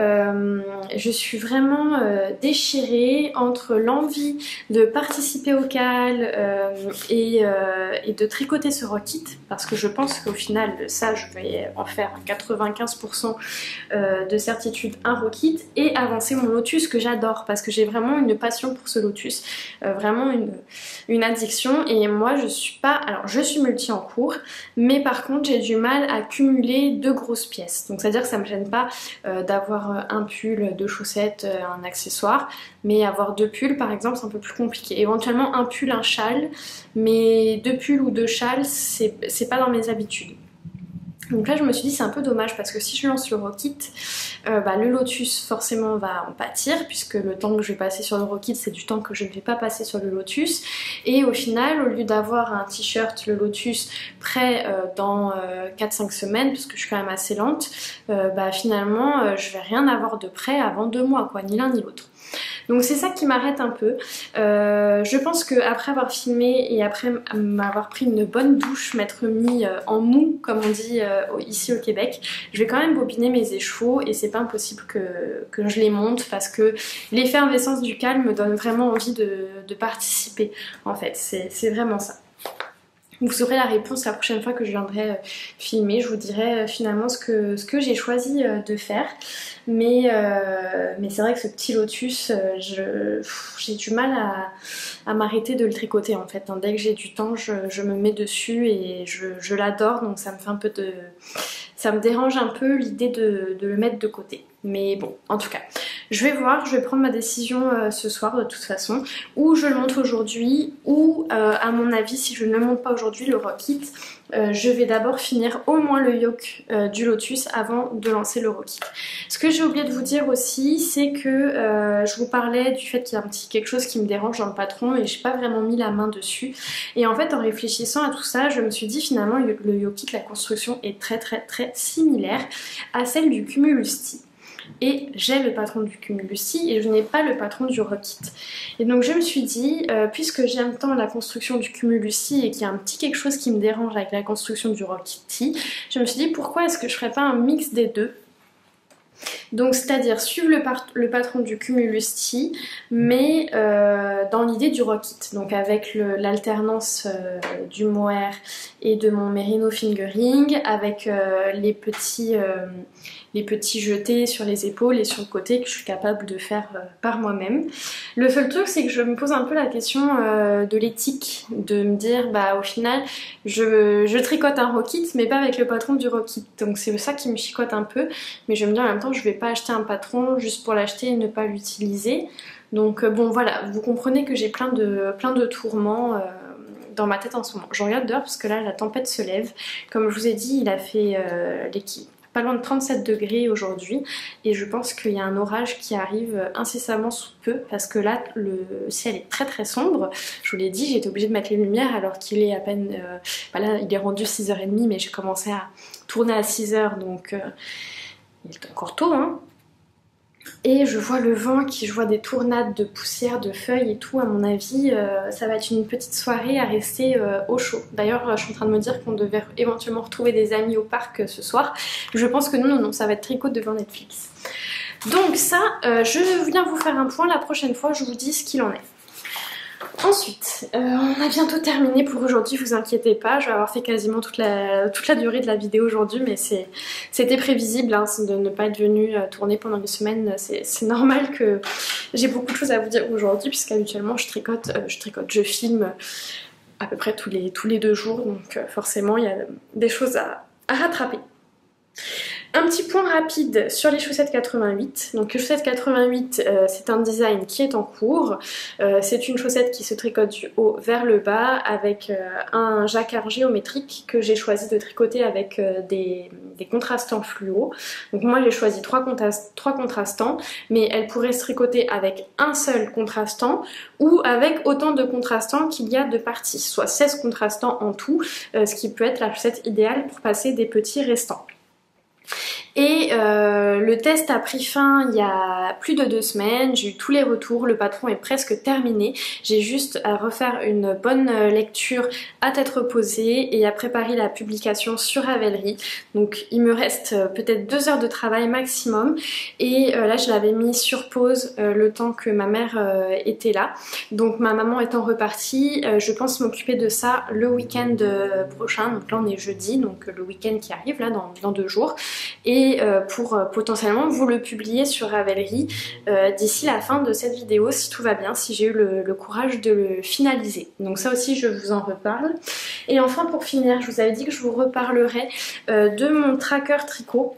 S1: je suis vraiment déchirée entre l'envie de participer au call et de tricoter ce Rokit, parce que je pense qu'au final ça je vais en faire 95% de certitude un Rokit, et avancer mon lotus que j'adore, parce que j'ai vraiment une passion pour ce lotus, vraiment une addiction. Et moi je suis pas, alors je suis multi en cours, mais par contre j'ai du mal à cumuler 2 grosses pièces. Donc c'est à dire que ça me gêne pas d'avoir un pull, 2 chaussettes, un accessoire, mais avoir 2 pulls par exemple c'est un peu plus compliqué. Éventuellement un pull, un châle, mais 2 pulls ou 2 châles c'est pas dans mes habitudes. Donc là je me suis dit c'est un peu dommage, parce que si je lance le Rokit, le lotus forcément va en pâtir, puisque le temps que je vais passer sur le Rokit c'est du temps que je ne vais pas passer sur le lotus. Et au final, au lieu d'avoir un t-shirt le lotus prêt dans 4-5 semaines, parce que je suis quand même assez lente, finalement je vais rien avoir de prêt avant 2 mois quoi, ni l'un ni l'autre. Donc c'est ça qui m'arrête un peu. Je pense qu'après avoir filmé et après m'avoir pris une bonne douche, m'être mis en mou comme on dit ici au Québec, je vais quand même bobiner mes échevaux et c'est pas impossible que je les monte parce que l'effervescence du calme me donne vraiment envie de participer en fait, c'est vraiment ça. Vous aurez la réponse la prochaine fois que je viendrai filmer, je vous dirai finalement ce que j'ai choisi de faire. Mais c'est vrai que ce petit lotus, j'ai du mal à m'arrêter de le tricoter en fait. Dès que j'ai du temps, je me mets dessus et je l'adore, donc ça me fait un peu de... Ça me dérange un peu l'idée de le mettre de côté. Mais bon, en tout cas, je vais voir, je vais prendre ma décision ce soir de toute façon. Ou je le monte aujourd'hui, ou à mon avis, si je ne le monte pas aujourd'hui, le Rock It, je vais d'abord finir au moins le yoke du lotus avant de lancer le Rock It. Ce que j'ai oublié de vous dire aussi, c'est que je vous parlais du fait qu'il y a un petit quelque chose qui me dérange dans le patron et j'ai pas vraiment mis la main dessus. Et en fait, en réfléchissant à tout ça, je me suis dit finalement le yoke it, la construction est très similaire à celle du Cumulus Tee. Et j'ai le patron du Cumulus Tee et je n'ai pas le patron du Rock It. Et donc je me suis dit, puisque j'aime tant la construction du Cumulus Tee et qu'il y a un petit quelque chose qui me dérange avec la construction du Rock It, je me suis dit pourquoi est-ce que je ferais pas un mix des deux. Donc c'est-à-dire suivre le patron du Cumulus Tee mais dans l'idée du Rock It, donc avec l'alternance du mohair et de mon merino fingering, avec les petits jetés sur les épaules et sur le côté que je suis capable de faire par moi-même. Le seul truc c'est que je me pose un peu la question de l'éthique, de me dire bah au final je tricote un Rock It mais pas avec le patron du Rock It, donc c'est ça qui me chicote un peu, mais je me dis en même temps je vais pas acheter un patron juste pour l'acheter et ne pas l'utiliser. Donc bon voilà, vous comprenez que j'ai plein de tourments dans ma tête en ce moment. Je regarde dehors parce que là la tempête se lève. Comme je vous ai dit, il a fait pas loin de 37 degrés aujourd'hui et je pense qu'il y a un orage qui arrive incessamment sous peu parce que là le ciel est très sombre. Je vous l'ai dit, j'ai été obligée de mettre les lumières alors qu'il est à peine... là il est rendu 6h30 mais j'ai commencé à tourner à 6h donc il est encore tôt hein. Et je vois le vent, je vois des tournades de poussière, de feuilles et tout. À mon avis, ça va être une petite soirée à rester au chaud. D'ailleurs, je suis en train de me dire qu'on devait éventuellement retrouver des amis au parc ce soir. Je pense que non, ça va être tricot devant Netflix. Donc ça, je viens vous faire un point. La prochaine fois, je vous dis ce qu'il en est. Ensuite, on a bientôt terminé pour aujourd'hui, vous inquiétez pas, je vais avoir fait quasiment toute la durée de la vidéo aujourd'hui, mais c'était prévisible hein, de ne pas être venue tourner pendant une semaine, c'est normal que j'ai beaucoup de choses à vous dire aujourd'hui, puisqu'habituellement je filme à peu près tous les 2 jours, donc forcément il y a des choses à rattraper. Un petit point rapide sur les chaussettes 88. Donc les chaussettes 88, c'est un design qui est en cours. C'est une chaussette qui se tricote du haut vers le bas avec un jacquard géométrique que j'ai choisi de tricoter avec des contrastants fluo. Donc moi j'ai choisi 3 contrastants, mais elle pourrait se tricoter avec un seul contrastant ou avec autant de contrastants qu'il y a de parties, soit 16 contrastants en tout, ce qui peut être la chaussette idéale pour passer des petits restants. Et le test a pris fin il y a plus de 2 semaines, j'ai eu tous les retours, le patron est presque terminé, j'ai juste à refaire une bonne lecture à tête reposée et à préparer la publication sur Ravelry. Donc il me reste peut-être 2 heures de travail maximum et là je l'avais mis sur pause le temps que ma mère était là. Donc ma maman étant repartie, je pense m'occuper de ça le week-end prochain, donc là on est jeudi, donc le week-end qui arrive là dans 2 jours. Et pour potentiellement vous le publier sur Ravelry d'ici la fin de cette vidéo si tout va bien, si j'ai eu le courage de le finaliser. Donc ça aussi je vous en reparle. Et enfin pour finir, je vous avais dit que je vous reparlerai de mon tracker tricot.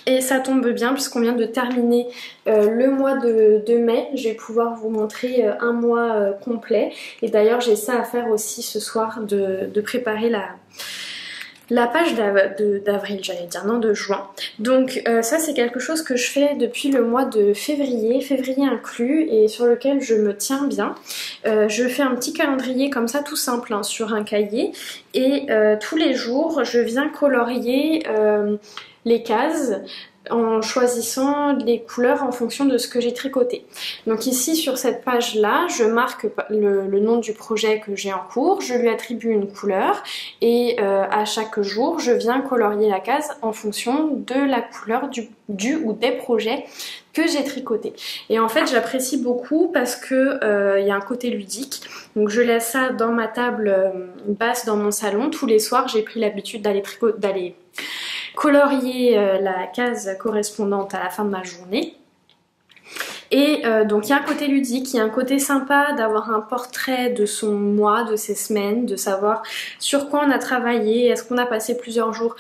S1: Et ça tombe bien puisqu'on vient de terminer le mois de mai, je vais pouvoir vous montrer un mois complet. Et d'ailleurs j'ai ça à faire aussi ce soir, de préparer la page d'avril, j'allais dire, non de juin. Donc ça c'est quelque chose que je fais depuis le mois de février inclus, et sur lequel je me tiens bien. Je fais un petit calendrier comme ça tout simple hein, sur un cahier, et tous les jours je viens colorier les cases en choisissant les couleurs en fonction de ce que j'ai tricoté. Donc ici sur cette page là, je marque le nom du projet que j'ai en cours, je lui attribue une couleur et à chaque jour je viens colorier la case en fonction de la couleur du ou des projets que j'ai tricoté. Et en fait j'apprécie beaucoup parce que y a un côté ludique. Donc je laisse ça dans ma table basse dans mon salon. Tous les soirs j'ai pris l'habitude d'aller colorier la case correspondante à la fin de ma journée. Et donc il y a un côté ludique, il y a un côté sympa d'avoir un portrait de son mois, de ses semaines, de savoir sur quoi on a travaillé, est-ce qu'on a passé plusieurs jours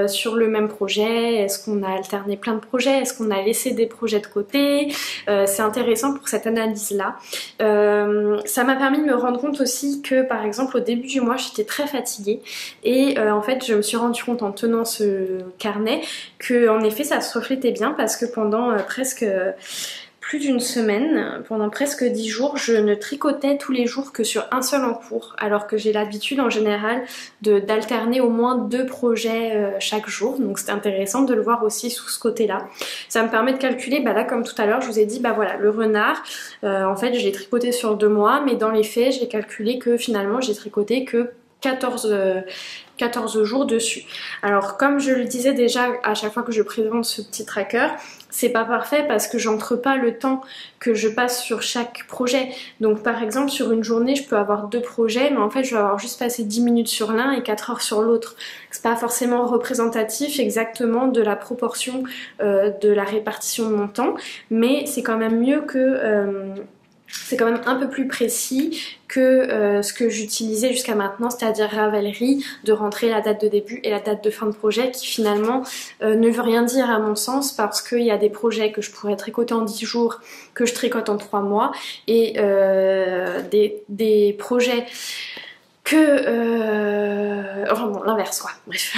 S1: sur le même projet, est-ce qu'on a alterné plein de projets, est-ce qu'on a laissé des projets de côté. C'est intéressant pour cette analyse-là. Ça m'a permis de me rendre compte aussi que par exemple au début du mois j'étais très fatiguée et en fait je me suis rendu compte en tenant ce carnet que en effet ça se reflétait bien parce que pendant presque plus d'une semaine, pendant presque 10 jours, je ne tricotais tous les jours que sur un seul en cours, alors que j'ai l'habitude en général d'alterner au moins 2 projets chaque jour, donc c'était intéressant de le voir aussi sous ce côté-là. Ça me permet de calculer, bah là comme tout à l'heure, je vous ai dit, bah voilà, le renard, en fait je l'ai tricoté sur 2 mois, mais dans les faits, j'ai calculé que finalement j'ai tricoté que 14 jours dessus. Alors comme je le disais déjà à chaque fois que je présente ce petit tracker, c'est pas parfait parce que j'entre pas le temps que je passe sur chaque projet. Donc par exemple sur une journée je peux avoir 2 projets mais en fait je vais avoir juste passé 10 minutes sur l'un et 4 heures sur l'autre. C'est pas forcément représentatif exactement de la proportion de la répartition de mon temps, mais c'est quand même mieux que... c'est quand même un peu plus précis que ce que j'utilisais jusqu'à maintenant, c'est-à-dire Ravelry, de rentrer la date de début et la date de fin de projet qui finalement ne veut rien dire à mon sens parce qu'il y a des projets que je pourrais tricoter en 10 jours, que je tricote en 3 mois et des projets enfin bon, l'inverse quoi, bref.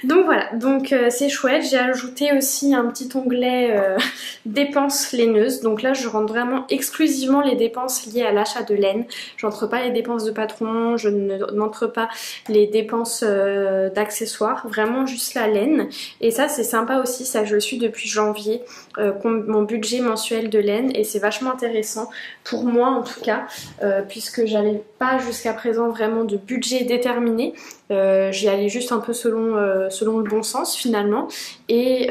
S1: Donc voilà, donc c'est chouette. J'ai ajouté aussi un petit onglet dépenses laineuses. Donc là je rentre vraiment exclusivement les dépenses liées à l'achat de laine. J'entre pas les dépenses de patron, je n'entre pas les dépenses d'accessoires, vraiment juste la laine. Et ça c'est sympa aussi, ça je le suis depuis janvier, mon budget mensuel de laine, et c'est vachement intéressant pour moi en tout cas, puisque j'avais pas jusqu'à présent vraiment de budget déterminé. J'y allais juste un peu selon le bon sens finalement, et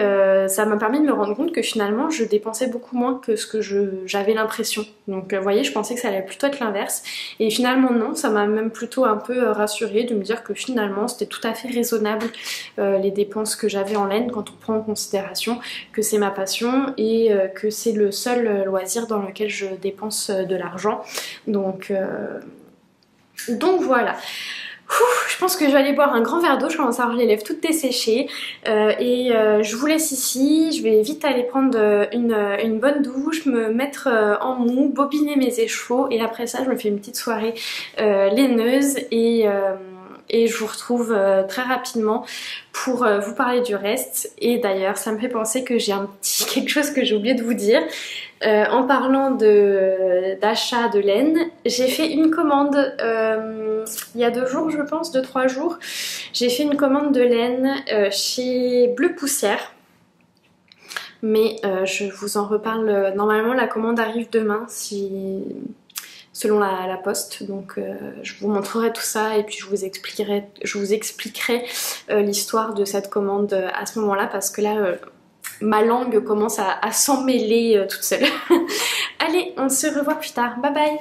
S1: ça m'a permis de me rendre compte que finalement je dépensais beaucoup moins que ce que j'avais l'impression. Donc vous voyez, je pensais que ça allait plutôt être l'inverse et finalement non, ça m'a même plutôt un peu rassurée de me dire que finalement c'était tout à fait raisonnable les dépenses que j'avais en laine quand on prend en considération que c'est ma passion et que c'est le seul loisir dans lequel je dépense de l'argent. Donc voilà. Je pense que je vais aller boire un grand verre d'eau, je commence à avoir les lèvres toutes desséchées je vous laisse ici. Je vais vite aller prendre une bonne douche, me mettre en mou, bobiner mes écheveaux et après ça je me fais une petite soirée laineuse et je vous retrouve très rapidement pour vous parler du reste. Et d'ailleurs ça me fait penser que j'ai un petit quelque chose que j'ai oublié de vous dire. En parlant d'achat de laine, j'ai fait une commande il y a 2 jours je pense, 2-3 jours. J'ai fait une commande de laine chez Bleu Poussière. Mais je vous en reparle, normalement la commande arrive demain selon la poste, donc je vous montrerai tout ça et puis je vous expliquerai l'histoire de cette commande à ce moment là parce que là ma langue commence à s'emmêler toute seule. Allez, on se revoit plus tard, bye bye.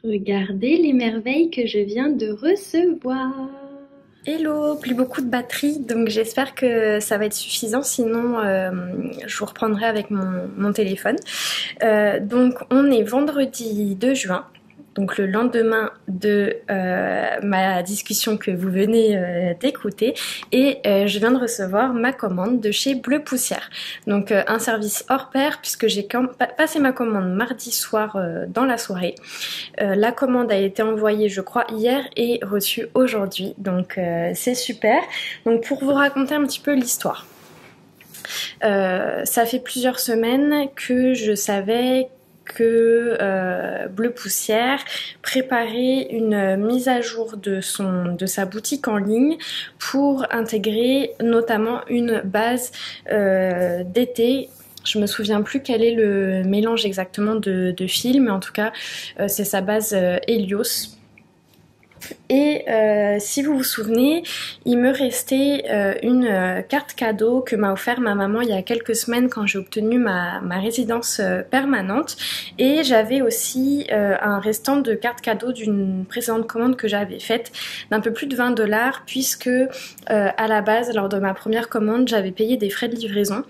S1: Regardez les merveilles que je viens de recevoir. Hello, plus beaucoup de batterie, donc j'espère que ça va être suffisant, sinon je vous reprendrai avec mon téléphone. Donc on est vendredi 2 juin. Donc le lendemain de ma discussion que vous venez d'écouter, et je viens de recevoir ma commande de chez Bleu Poussière. Donc un service hors pair puisque j'ai passé ma commande mardi soir dans la soirée. La commande a été envoyée je crois hier et reçue aujourd'hui, donc c'est super. Donc pour vous raconter un petit peu l'histoire. Ça fait plusieurs semaines que je savais que Bleu Poussière préparait une mise à jour de sa boutique en ligne pour intégrer notamment une base d'été. Je me souviens plus quel est le mélange exactement de fils, mais en tout cas c'est sa base Helios. Et si vous vous souvenez, il me restait une carte cadeau que m'a offert ma maman il y a quelques semaines quand j'ai obtenu ma résidence permanente, et j'avais aussi un restant de carte cadeau d'une précédente commande que j'avais faite d'un peu plus de 20$, puisque à la base, lors de ma première commande, j'avais payé des frais de livraison,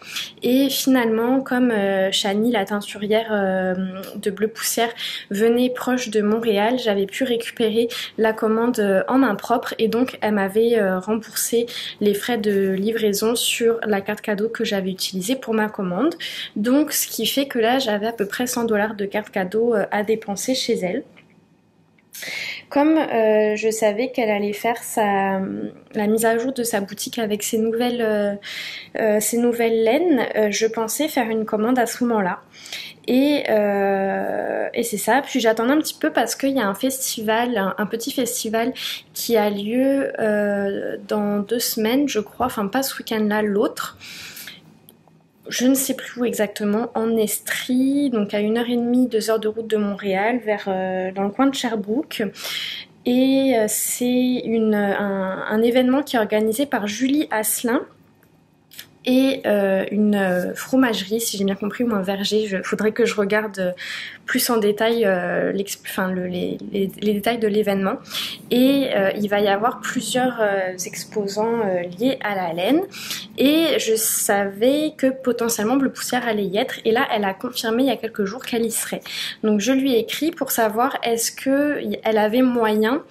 S1: et finalement, comme Chani, la teinturière de Bleu Poussière, venait proche de Montréal, j'avais pu récupérer la commande en main propre, et donc elle m'avait remboursé les frais de livraison sur la carte cadeau que j'avais utilisée pour ma commande. Donc ce qui fait que là j'avais à peu près 100$ de carte cadeau à dépenser chez elle. Comme je savais qu'elle allait faire la mise à jour de sa boutique avec ses nouvelles laines, je pensais faire une commande à ce moment-là. Et c'est ça. Puis j'attendais un petit peu parce qu'il y a un festival, un petit festival qui a lieu dans 2 semaines, je crois. Enfin, pas ce week-end-là, l'autre. Je ne sais plus où exactement, en Estrie, donc à 1h30, 2h de route de Montréal, dans le coin de Sherbrooke. Et c'est un événement qui est organisé par Julie Asselin et une fromagerie, si j'ai bien compris, ou un verger. Faudrait que je regarde plus en détail les détails de l'événement. Et il va y avoir plusieurs exposants liés à la laine. Et je savais que potentiellement Bleu Poussière allait y être. Et là, elle a confirmé il y a quelques jours qu'elle y serait. Donc je lui ai écrit pour savoir est-ce qu'elle avait moyen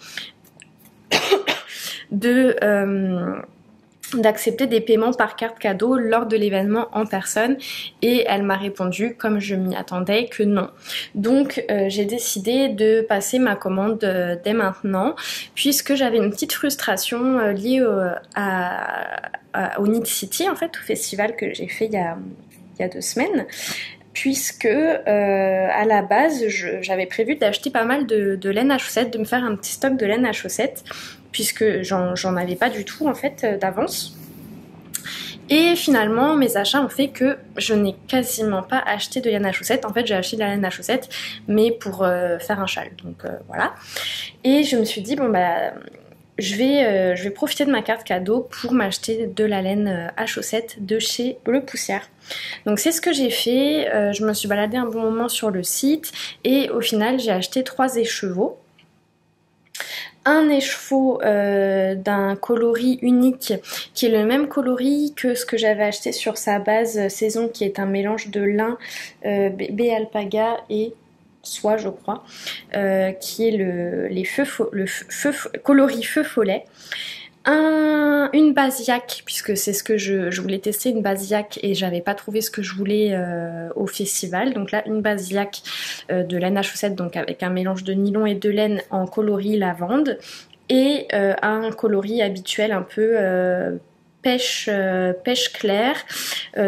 S1: d'accepter des paiements par carte cadeau lors de l'événement en personne, et elle m'a répondu, comme je m'y attendais, que non. Donc j'ai décidé de passer ma commande dès maintenant, puisque j'avais une petite frustration liée au Knit City, en fait, au festival que j'ai fait il y a 2 semaines. Puisque à la base j'avais prévu d'acheter pas mal de laine à chaussettes, de me faire un petit stock de laine à chaussettes, puisque j'en avais pas du tout en fait d'avance. Et finalement mes achats ont fait que je n'ai quasiment pas acheté de laine à chaussettes. En fait j'ai acheté de la laine à chaussettes mais pour faire un châle, donc voilà. Et je me suis dit bon bah je vais profiter de ma carte cadeau pour m'acheter de la laine à chaussettes de chez Bleu Poussière. Donc c'est ce que j'ai fait, je me suis baladée un bon moment sur le site et au final j'ai acheté 3 écheveaux. Un écheveau d'un coloris unique qui est le même coloris que ce que j'avais acheté sur sa base saison, qui est un mélange de lin, bébé alpaga et soie je crois, qui est le coloris feu follet. Une basiaque, puisque c'est ce que je voulais tester, une basiaque, et j'avais pas trouvé ce que je voulais au festival. Donc là une basiaque de laine à chaussettes, donc avec un mélange de nylon et de laine en coloris lavande, et un coloris habituel un peu pêche claire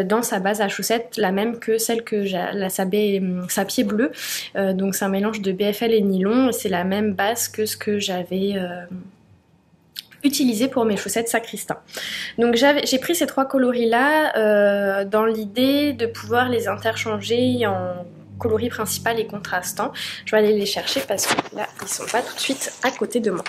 S1: dans sa base à chaussettes, la même que celle que j'ai, sa pied bleu, donc c'est un mélange de BFL et nylon, c'est la même base que ce que j'avais utilisé pour mes chaussettes Sacristain. Donc j'ai pris ces 3 coloris là dans l'idée de pouvoir les interchanger en coloris principal et contrastant. Je vais aller les chercher parce que là ils sont pas tout de suite à côté de moi.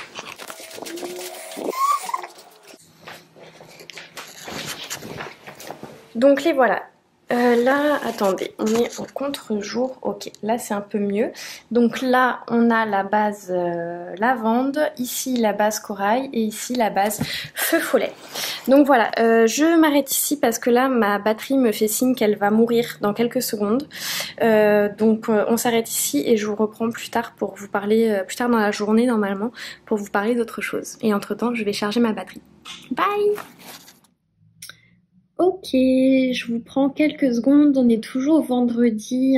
S1: Donc les voilà. Là, attendez, on est en contre-jour, ok, là c'est un peu mieux. Donc là, on a la base lavande, ici la base corail et ici la base feu follet. Donc voilà, je m'arrête ici parce que là, ma batterie me fait signe qu'elle va mourir dans quelques secondes. Donc on s'arrête ici et je vous reprends plus tard pour vous parler, plus tard dans la journée normalement, pour vous parler d'autre chose. Et entre temps, je vais charger ma batterie. Bye! Ok, je vous prends quelques secondes, on est toujours vendredi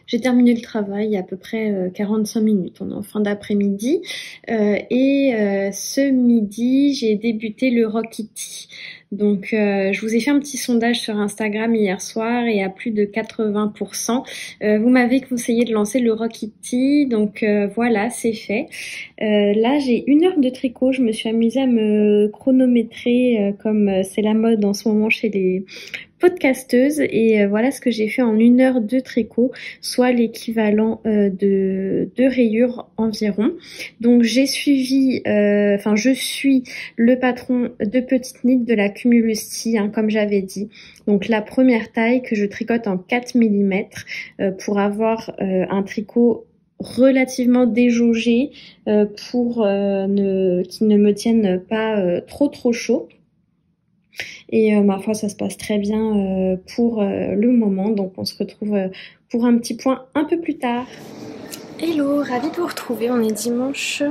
S1: j'ai terminé le travail il y a à peu près 45 minutes, on est en fin d'après-midi et ce midi j'ai débuté le Rock Kitty. Donc je vous ai fait un petit sondage sur Instagram hier soir et à plus de 80%, vous m'avez conseillé de lancer le Rokiti. Donc voilà, c'est fait. Là j'ai 1 heure de tricot, je me suis amusée à me chronométrer comme c'est la mode en ce moment chez les podcasteuses et voilà ce que j'ai fait en 1 heure de tricot, soit l'équivalent de 2 rayures environ. Donc j'ai suivi, je suis le patron de Petite Knit de la Cumulus Tea, comme j'avais dit. Donc la première taille que je tricote en 4 mm pour avoir un tricot relativement déjaugé pour qu'il ne me tienne pas trop chaud. Et ma foi, ça se passe très bien pour le moment. Donc on se retrouve pour un petit point un peu plus tard. Hello, ravie de vous retrouver. On est dimanche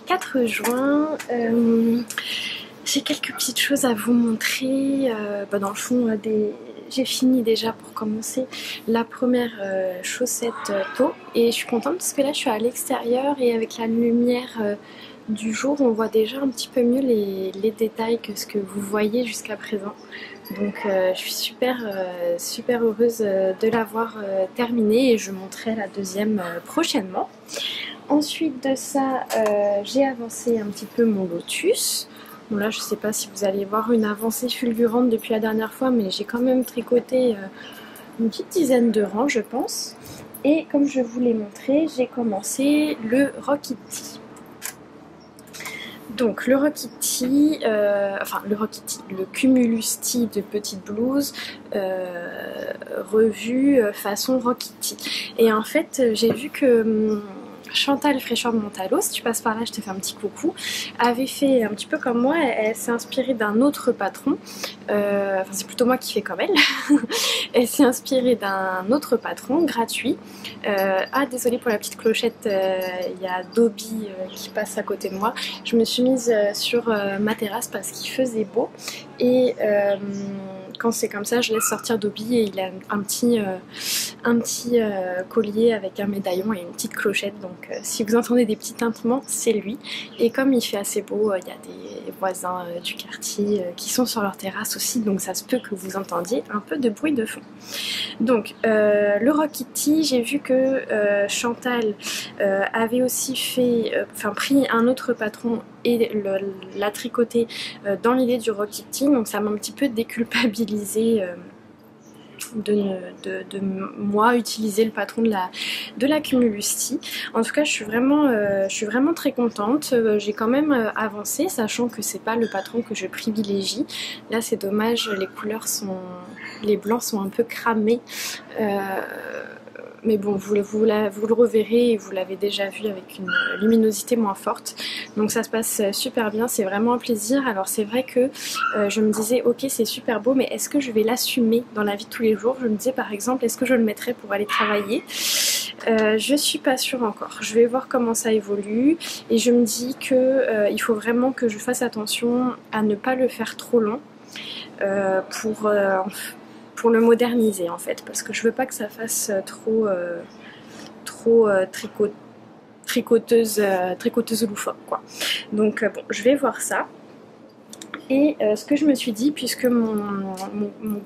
S1: 4 juin. J'ai quelques petites choses à vous montrer. Dans le fond, j'ai fini déjà pour commencer la première chaussette taux. Et je suis contente parce que là, je suis à l'extérieur et avec la lumière du jour, on voit déjà un petit peu mieux les détails que ce que vous voyez jusqu'à présent. Donc je suis super heureuse de l'avoir terminée et je montrerai la deuxième prochainement. Ensuite de ça, j'ai avancé un petit peu mon lotus. Bon là je sais pas si vous allez voir une avancée fulgurante depuis la dernière fois, mais j'ai quand même tricoté une petite dizaine de rangs je pense. Et comme je vous l'ai montré, j'ai commencé le Rokiti. Donc le Rokiti, le Cumulus Tea de Petite Blouse, revu façon Rokiti. Et en fait, j'ai vu que Chantal Fraîcheur Montalo, si tu passes par là, je te fais un petit coucou, avait fait un petit peu comme moi. Elle s'est inspirée d'un autre patron. C'est plutôt moi qui fais comme elle. Elle s'est inspirée d'un autre patron gratuit. Désolée pour la petite clochette, il y a Dobby qui passe à côté de moi. Je me suis mise sur ma terrasse parce qu'il faisait beau. Et quand c'est comme ça, je laisse sortir Dobby et il a un petit collier avec un médaillon et une petite clochette. Donc si vous entendez des petits tintements, c'est lui. Et comme il fait assez beau, il y a des voisins du quartier qui sont sur leur terrasse aussi, donc ça se peut que vous entendiez un peu de bruit de fond. Donc le Rokiti, j'ai vu que Chantal avait aussi pris un autre patron et l'a tricoté dans l'idée du Rokiti, donc ça m'a un petit peu déculpabilisé de moi utiliser le patron de la Cumulus Tea. En tout cas je suis vraiment très contente. J'ai quand même avancé, sachant que c'est pas le patron que je privilégie. Là c'est dommage, les blancs sont un peu cramés. Mais bon, vous le reverrez et vous l'avez déjà vu avec une luminosité moins forte. Donc ça se passe super bien, c'est vraiment un plaisir. Alors c'est vrai que je me disais ok c'est super beau, mais est-ce que je vais l'assumer dans la vie de tous les jours? Je me disais par exemple, est-ce que je le mettrais pour aller travailler? Je suis pas sûre encore. Je vais voir comment ça évolue et je me dis que il faut vraiment que je fasse attention à ne pas le faire trop long pour le moderniser en fait, parce que je veux pas que ça fasse trop tricoteuse loufoque quoi. Donc bon, je vais voir ça. Et ce que je me suis dit, puisque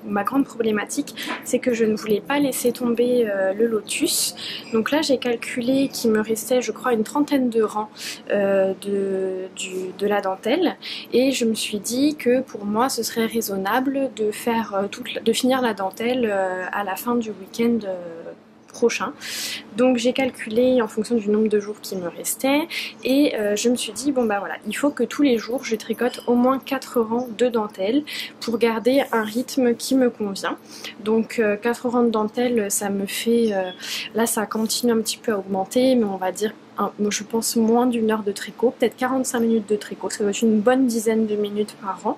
S1: ma grande problématique, c'est que je ne voulais pas laisser tomber le lotus. Donc là, j'ai calculé qu'il me restait, je crois, une trentaine de rangs de la dentelle. Et je me suis dit que pour moi, ce serait raisonnable de finir la dentelle à la fin du week-end prochain. Donc j'ai calculé en fonction du nombre de jours qui me restait et je me suis dit bon bah voilà, il faut que tous les jours je tricote au moins 4 rangs de dentelle pour garder un rythme qui me convient. Donc 4 rangs de dentelle, ça me fait là ça continue un petit peu à augmenter, mais on va dire je pense moins d'1 heure de tricot, peut-être 45 minutes de tricot, ça doit être une bonne dizaine de minutes par rang.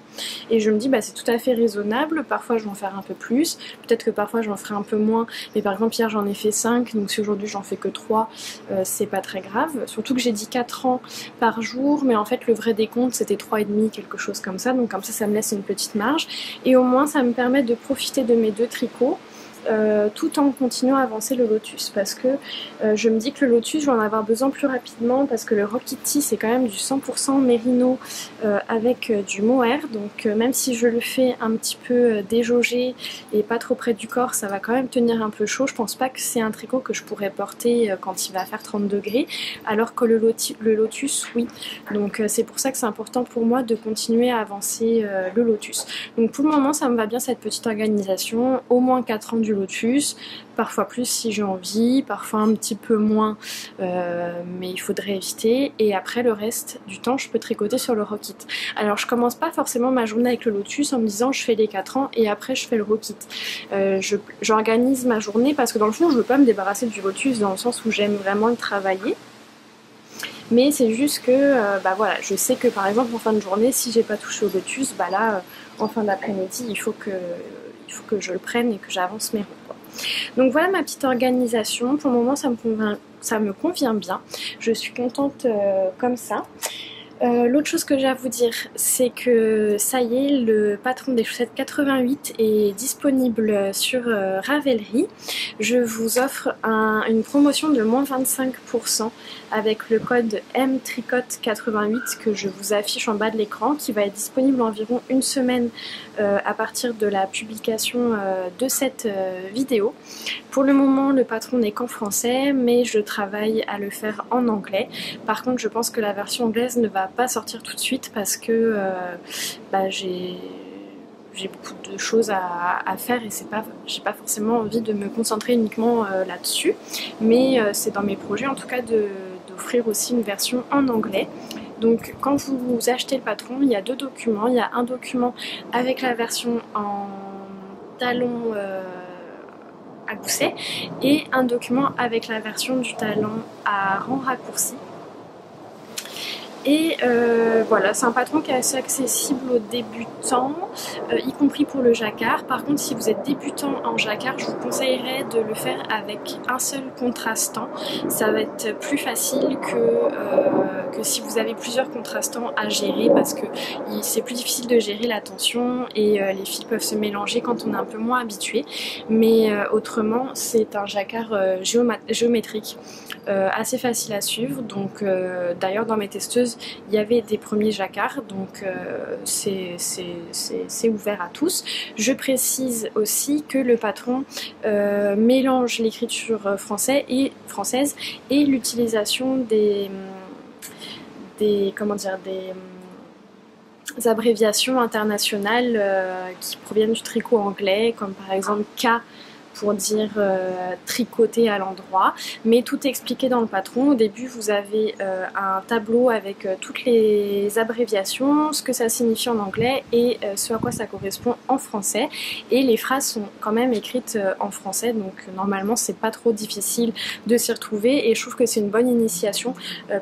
S1: Et je me dis bah c'est tout à fait raisonnable, parfois je vais en faire un peu plus, peut-être que parfois j'en ferai un peu moins, mais par exemple hier j'en ai fait 5, donc si aujourd'hui j'en fais que 3, c'est pas très grave. Surtout que j'ai dit 4 rangs par jour, mais en fait le vrai décompte c'était 3,5, quelque chose comme ça, donc comme ça me laisse une petite marge. Et au moins ça me permet de profiter de mes 2 tricots tout en continuant à avancer le lotus, parce que je me dis que le lotus je vais en avoir besoin plus rapidement, parce que le Rock Kitty c'est quand même du 100% mérino avec du mohair, donc même si je le fais un petit peu déjaugé et pas trop près du corps, ça va quand même tenir un peu chaud. Je pense pas que c'est un tricot que je pourrais porter quand il va faire 30 degrés, alors que le lotus oui. Donc c'est pour ça que c'est important pour moi de continuer à avancer le lotus. Donc pour le moment ça me va bien cette petite organisation, au moins 4 ans du lotus, parfois plus si j'ai envie, parfois un petit peu moins, mais il faudrait éviter. Et après le reste du temps je peux tricoter sur le Rock It. Alors je commence pas forcément ma journée avec le lotus en me disant je fais les 4 ans et après je fais le Rock It. J'organise ma journée parce que dans le fond je veux pas me débarrasser du lotus dans le sens où j'aime vraiment le travailler. Mais c'est juste que voilà, je sais que par exemple en fin de journée, si j'ai pas touché au lotus, là en fin d'après-midi il faut que je le prenne et que j'avance mes ronds, quoi. Donc voilà ma petite organisation. Pour le moment ça me convient bien. Je suis contente comme ça. L'autre chose que j'ai à vous dire, c'est que ça y est, le patron des chaussettes 88 est disponible sur Ravelry. Je vous offre une promotion de moins 25% avec le code MTRICOT88 que je vous affiche en bas de l'écran, qui va être disponible environ une semaine à partir de la publication de cette vidéo. Pour le moment, le patron n'est qu'en français, mais je travaille à le faire en anglais. Par contre, je pense que la version anglaise ne va pas sortir tout de suite parce que j'ai beaucoup de choses à faire et j'ai pas forcément envie de me concentrer uniquement là-dessus. Mais c'est dans mes projets en tout cas d'offrir aussi une version en anglais. Donc quand vous achetez le patron, il y a 2 documents. Il y a un document avec la version en talon à gousset et un document avec la version du talon à rang raccourci. Et voilà, c'est un patron qui est assez accessible aux débutants, y compris pour le jacquard. Par contre, si vous êtes débutant en jacquard, je vous conseillerais de le faire avec un seul contrastant. Ça va être plus facile que si vous avez plusieurs contrastants à gérer, parce que c'est plus difficile de gérer la tension et les fils peuvent se mélanger quand on est un peu moins habitué. Mais autrement, c'est un jacquard géométrique. Assez facile à suivre, donc d'ailleurs dans mes testeuses il y avait des premiers jacquards, donc c'est ouvert à tous. Je précise aussi que le patron mélange l'écriture française et l'utilisation des abréviations internationales qui proviennent du tricot anglais, comme par exemple K pour dire tricoter à l'endroit, mais tout est expliqué dans le patron. Au début vous avez un tableau avec toutes les abréviations, ce que ça signifie en anglais et ce à quoi ça correspond en français, et les phrases sont quand même écrites en français, donc normalement c'est pas trop difficile de s'y retrouver, et je trouve que c'est une bonne initiation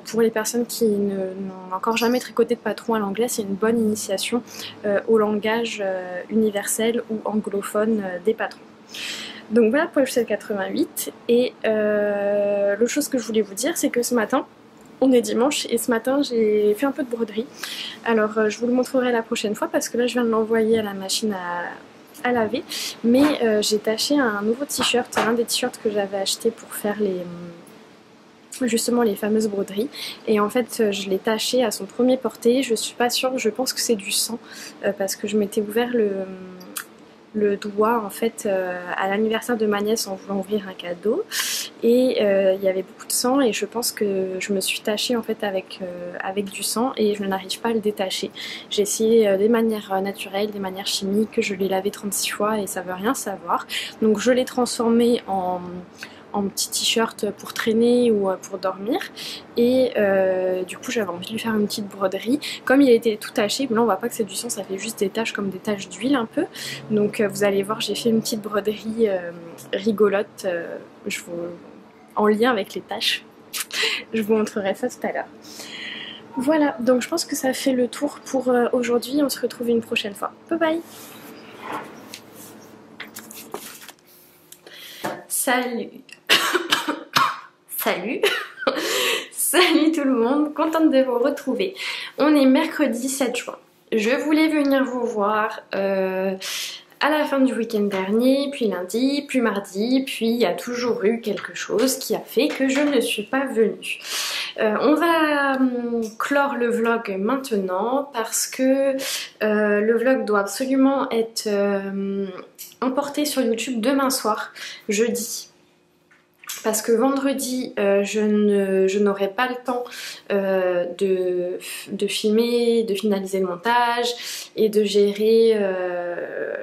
S1: pour les personnes qui n'ont encore jamais tricoté de patron à l'anglais. C'est une bonne initiation au langage universel ou anglophone des patrons. Donc voilà pour le chaussettes 88. Et l'autre chose que je voulais vous dire, c'est que ce matin, on est dimanche, et ce matin j'ai fait un peu de broderie. Alors je vous le montrerai la prochaine fois parce que là je viens de l'envoyer à la machine à laver. Mais j'ai taché un nouveau t-shirt, un des t-shirts que j'avais acheté pour faire justement les fameuses broderies, et en fait je l'ai taché à son premier porté. Je suis pas sûre, je pense que c'est du sang parce que je m'étais ouvert le doigt en fait à l'anniversaire de ma nièce en voulant ouvrir un cadeau, et il y avait beaucoup de sang, et je pense que je me suis tachée en fait avec du sang, et je n'arrive pas à le détacher. J'ai essayé des manières naturelles, des manières chimiques, je l'ai lavé 36 fois et ça veut rien savoir. Donc je l'ai transformé en petit t-shirt pour traîner ou pour dormir, et du coup j'avais envie de lui faire une petite broderie. Comme il était tout taché, là on voit pas que c'est du sang, ça fait juste des taches comme des taches d'huile un peu, donc vous allez voir, j'ai fait une petite broderie rigolote en lien avec les taches. Je vous montrerai ça tout à l'heure. Voilà, donc je pense que ça fait le tour pour aujourd'hui. On se retrouve une prochaine fois. Bye bye. Salut. Salut. Salut tout le monde, contente de vous retrouver. On est mercredi 7 juin. Je voulais venir vous voir à la fin du week-end dernier, puis lundi, puis mardi, puis il y a toujours eu quelque chose qui a fait que je ne suis pas venue. On va clore le vlog maintenant parce que le vlog doit absolument être emporté sur YouTube demain soir, jeudi. Parce que vendredi, je n'aurai pas le temps de filmer, de finaliser le montage et de gérer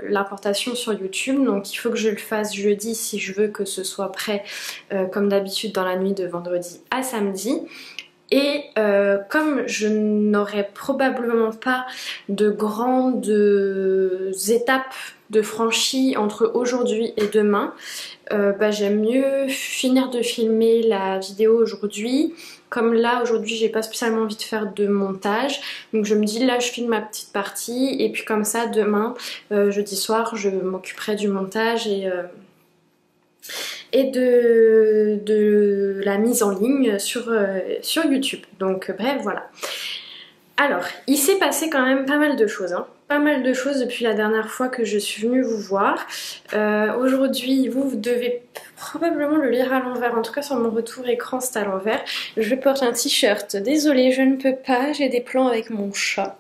S1: l'importation sur YouTube. Donc il faut que je le fasse jeudi si je veux que ce soit prêt comme d'habitude dans la nuit de vendredi à samedi. Et comme je n'aurai probablement pas de grandes étapes de franchie entre aujourd'hui et demain, j'aime mieux finir de filmer la vidéo aujourd'hui. Comme là aujourd'hui j'ai pas spécialement envie de faire de montage, donc je me dis là je filme ma petite partie et puis comme ça demain jeudi soir je m'occuperai du montage et de la mise en ligne sur YouTube. Donc bref voilà. Alors il s'est passé quand même pas mal de choses, hein. Pas mal de choses depuis la dernière fois que je suis venue vous voir. Aujourd'hui vous devez probablement le lire à l'envers, en tout cas sur mon retour écran c'est à l'envers. Je porte un t-shirt, désolée je ne peux pas, j'ai des plans avec mon chat.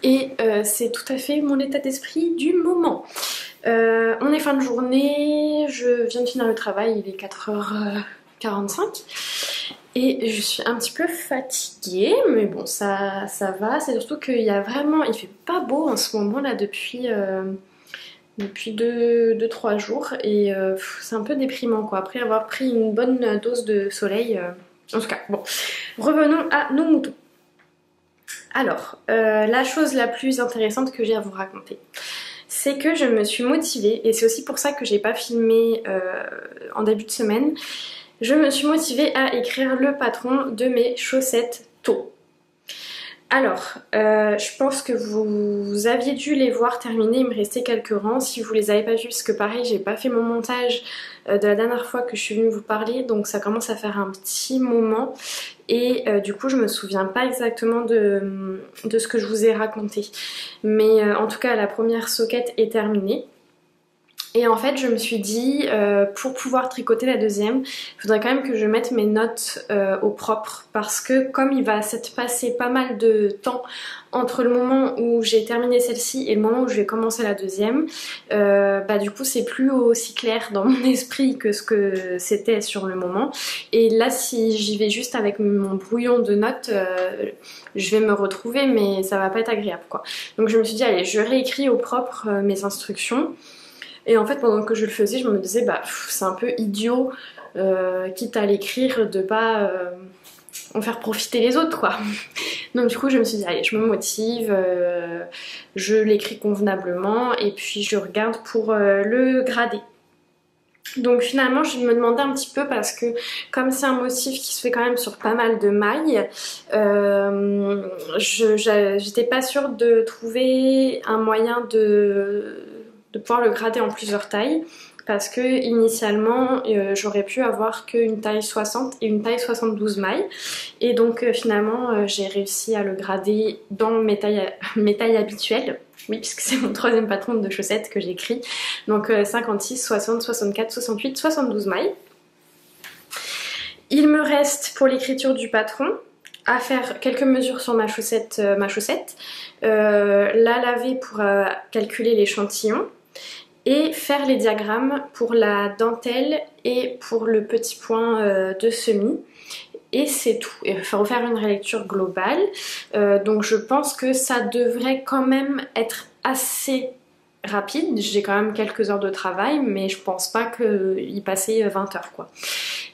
S1: Et c'est tout à fait mon état d'esprit du moment. On est fin de journée, je viens de finir le travail, il est 4h45 et je suis un petit peu fatiguée, mais bon ça va, c'est surtout qu'il y a vraiment, il fait pas beau en ce moment là depuis 2-3 jours et c'est un peu déprimant quoi, après avoir pris une bonne dose de soleil, en tout cas bon, revenons à nos moutons. Alors, la chose la plus intéressante que j'ai à vous raconter, c'est que je me suis motivée, et c'est aussi pour ça que j'ai pas filmé en début de semaine, je me suis motivée à écrire le patron de mes chaussettes tôt. Alors, je pense que vous aviez dû les voir terminer, il me restait quelques rangs, si vous les avez pas vus, parce que pareil j'ai pas fait mon montage de la dernière fois que je suis venue vous parler, donc ça commence à faire un petit moment. Et du coup je me souviens pas exactement de ce que je vous ai raconté. Mais en tout cas la première soquette est terminée. Et en fait je me suis dit pour pouvoir tricoter la deuxième, il faudrait quand même que je mette mes notes au propre. Parce que comme il va s'être passé pas mal de temps entre le moment où j'ai terminé celle-ci et le moment où je vais commencer la deuxième, du coup c'est plus aussi clair dans mon esprit que ce que c'était sur le moment. Et là si j'y vais juste avec mon brouillon de notes, je vais me retrouver mais ça va pas être agréable quoi. Donc je me suis dit allez je réécris au propre mes instructions. Et en fait pendant que je le faisais je me disais c'est un peu idiot quitte à l'écrire de pas en faire profiter les autres quoi. Donc du coup je me suis dit allez je me motive, je l'écris convenablement et puis je regarde pour le grader. Donc finalement je me demandais un petit peu parce que comme c'est un motif qui se fait quand même sur pas mal de mailles, j'étais pas sûre de trouver un moyen de pouvoir le grader en plusieurs tailles. Parce que initialement j'aurais pu avoir qu'une taille 60 et une taille 72 mailles et donc finalement j'ai réussi à le grader dans mes tailles habituelles, oui puisque c'est mon troisième patron de chaussettes que j'écris, donc 56, 60, 64, 68, 72 mailles. Il me reste pour l'écriture du patron à faire quelques mesures sur ma chaussette, la laver pour calculer l'échantillon et faire les diagrammes pour la dentelle et pour le petit point de semis. Et c'est tout. Et refaire une relecture globale. Donc je pense que ça devrait quand même être assez rapide. J'ai quand même quelques heures de travail, mais je pense pas qu'il passait 20 heures quoi.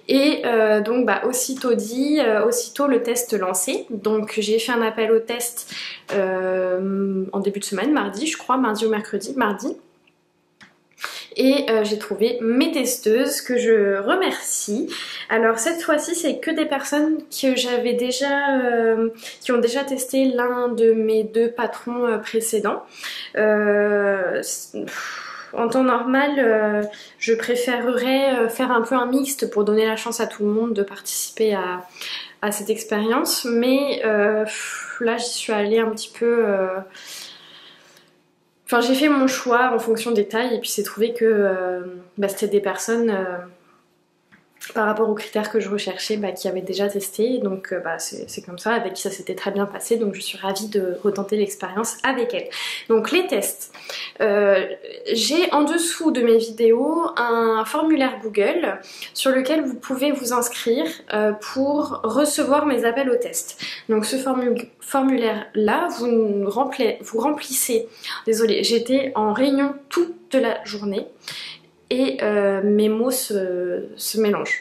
S1: Et donc aussitôt dit, aussitôt le test lancé. Donc j'ai fait un appel au test en début de semaine, mardi je crois, mardi ou mercredi, mardi. Et j'ai trouvé mes testeuses que je remercie. Alors cette fois-ci c'est que des personnes que j'avais déjà qui ont déjà testé l'un de mes deux patrons précédents. En temps normal je préférerais faire un peu un mixte pour donner la chance à tout le monde de participer à cette expérience, mais là j'y suis allée un petit peu Enfin, j'ai fait mon choix en fonction des tailles et puis c'est trouvé que c'était des personnes par rapport aux critères que je recherchais qui avaient déjà testé. Donc c'est comme ça, avec qui ça s'était très bien passé. Donc je suis ravie de retenter l'expérience avec elles. Donc les tests. J'ai en dessous de mes vidéos un formulaire Google sur lequel vous pouvez vous inscrire pour recevoir mes appels au test. Donc ce formulaire là, vous remplissez. Désolée, j'étais en réunion toute la journée et mes mots se mélangent.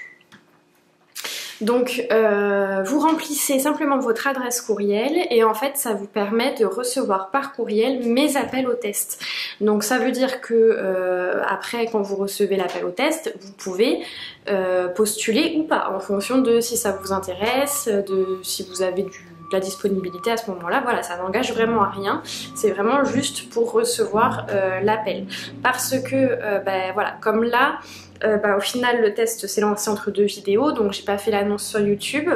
S1: Donc vous remplissez simplement votre adresse courriel et en fait ça vous permet de recevoir par courriel mes appels au test. Donc ça veut dire que après quand vous recevez l'appel au test, vous pouvez postuler ou pas en fonction de si ça vous intéresse, de si vous avez de la disponibilité à ce moment-là. Voilà, ça n'engage vraiment à rien, c'est vraiment juste pour recevoir l'appel. Parce que voilà, comme là au final le test s'est lancé entre 2 vidéos, donc j'ai pas fait l'annonce sur YouTube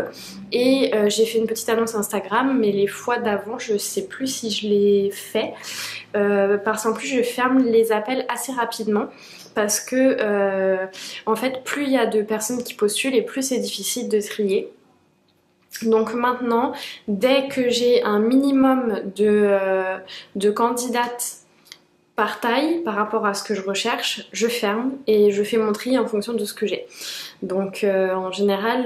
S1: et j'ai fait une petite annonce Instagram, mais les fois d'avant je sais plus si je l'ai fait parce qu'en plus je ferme les appels assez rapidement parce que en fait plus il y a de personnes qui postulent et plus c'est difficile de trier. Donc maintenant, dès que j'ai un minimum de candidates par taille, par rapport à ce que je recherche, je ferme et je fais mon tri en fonction de ce que j'ai. Donc en général,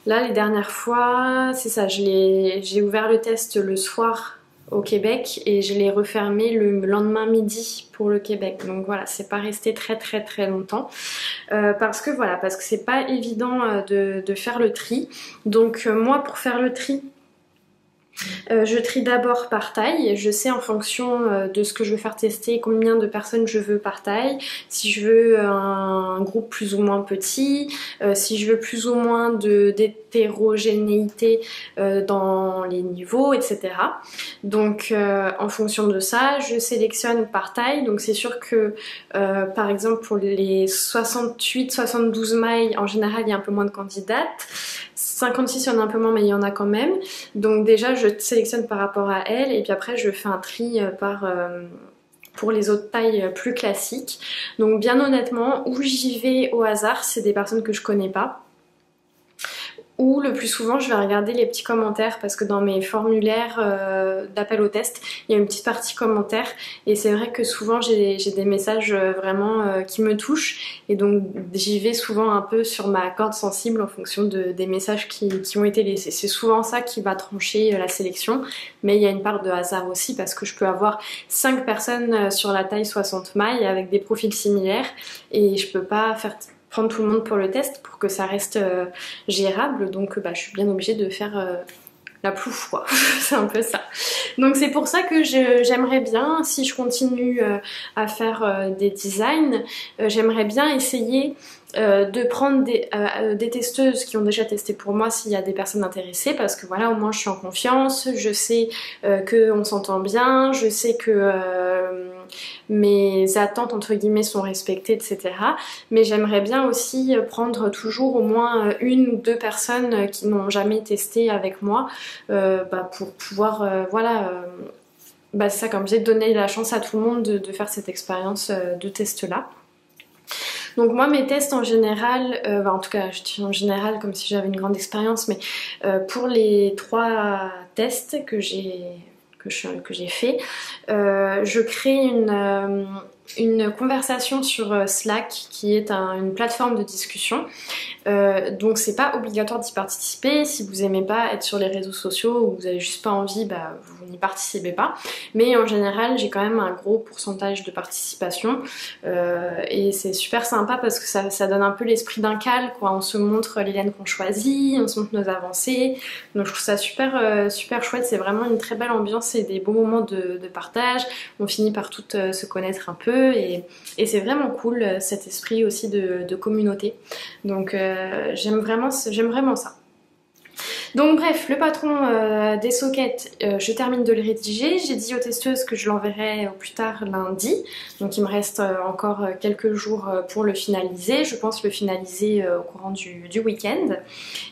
S1: là les dernières fois, c'est ça, j'ai ouvert le test le soir au Québec et je l'ai refermé le lendemain midi pour le Québec. Donc voilà, c'est pas resté très longtemps parce que c'est pas évident de faire le tri. Donc moi pour faire le tri, je trie d'abord par taille, je sais en fonction de ce que je veux faire tester combien de personnes je veux par taille, si je veux un groupe plus ou moins petit, si je veux plus ou moins d'hétérogénéité dans les niveaux, etc. Donc en fonction de ça, je sélectionne par taille, donc c'est sûr que par exemple pour les 68-72 mailles, en général il y a un peu moins de candidates. 56 il y en a un peu moins mais il y en a quand même, donc déjà je sélectionne par rapport à elle et puis après je fais un tri pour les autres tailles plus classiques. Donc bien honnêtement, où j'y vais au hasard, c'est des personnes que je connais pas, ou le plus souvent je vais regarder les petits commentaires parce que dans mes formulaires d'appel au test il y a une petite partie commentaires et c'est vrai que souvent j'ai des messages vraiment qui me touchent et donc j'y vais souvent un peu sur ma corde sensible en fonction des messages qui ont été laissés. C'est souvent ça qui va trancher la sélection, mais il y a une part de hasard aussi parce que je peux avoir 5 personnes sur la taille 60 mailles avec des profils similaires et je peux pas prendre tout le monde pour le test pour que ça reste gérable, donc je suis bien obligée de faire la plouffe quoi, c'est un peu ça. Donc c'est pour ça que j'aimerais bien, si je continue à faire des designs, j'aimerais bien essayer de prendre des testeuses qui ont déjà testé pour moi s'il y a des personnes intéressées, parce que voilà, au moins je suis en confiance, je sais qu'on s'entend bien, je sais que mes attentes entre guillemets sont respectées, etc. Mais j'aimerais bien aussi prendre toujours au moins 1 ou 2 personnes qui n'ont jamais testé avec moi pour pouvoir c'est ça, comme j'ai donné la chance à tout le monde de faire cette expérience de test là. Donc moi mes tests en général, en tout cas je dis en général comme si j'avais une grande expérience, mais pour les 3 tests que j'ai fait, je crée une conversation sur Slack qui est une plateforme de discussion. Donc c'est pas obligatoire d'y participer. Si vous aimez pas être sur les réseaux sociaux ou vous avez juste pas envie, vous n'y participez pas. Mais en général j'ai quand même un gros pourcentage de participation et c'est super sympa parce que ça donne un peu l'esprit d'un cal quoi. On se montre les laines qu'on choisit, on se montre nos avancées. Donc je trouve ça super chouette. C'est vraiment une très belle ambiance et des beaux moments de partage. On finit par toutes se connaître un peu et c'est vraiment cool cet esprit aussi de communauté. Donc j'aime vraiment ça. Donc bref, le patron des sockets, je termine de le rédiger. J'ai dit aux testeuses que je l'enverrai au plus tard lundi. Donc il me reste encore quelques jours pour le finaliser. Je pense le finaliser au courant du week-end.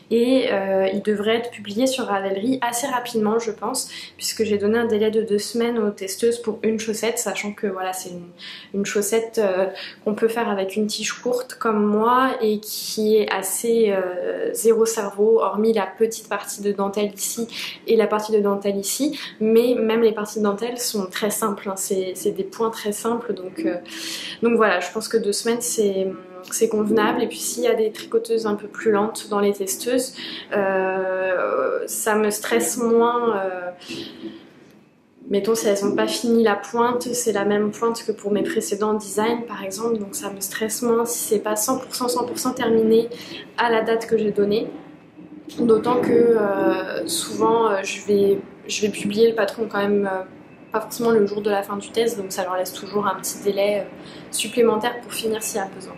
S1: Et il devrait être publié sur Ravelry assez rapidement, je pense, puisque j'ai donné un délai de 2 semaines aux testeuses pour une chaussette, sachant que voilà, c'est une chaussette qu'on peut faire avec une tige courte comme moi et qui est assez zéro cerveau, hormis la petite partie de dentelle ici et la partie de dentelle ici, mais même les parties de dentelle sont très simples, hein. C'est des points très simples, donc voilà, je pense que 2 semaines c'est convenable. Et puis s'il y a des tricoteuses un peu plus lentes dans les testeuses, ça me stresse moins. Mettons, si elles n'ont pas fini la pointe, c'est la même pointe que pour mes précédents designs par exemple, donc ça me stresse moins si c'est pas 100% terminé à la date que j'ai donnée. D'autant que souvent je vais publier le patron quand même pas forcément le jour de la fin du test, donc ça leur laisse toujours un petit délai supplémentaire pour finir s'il y a besoin.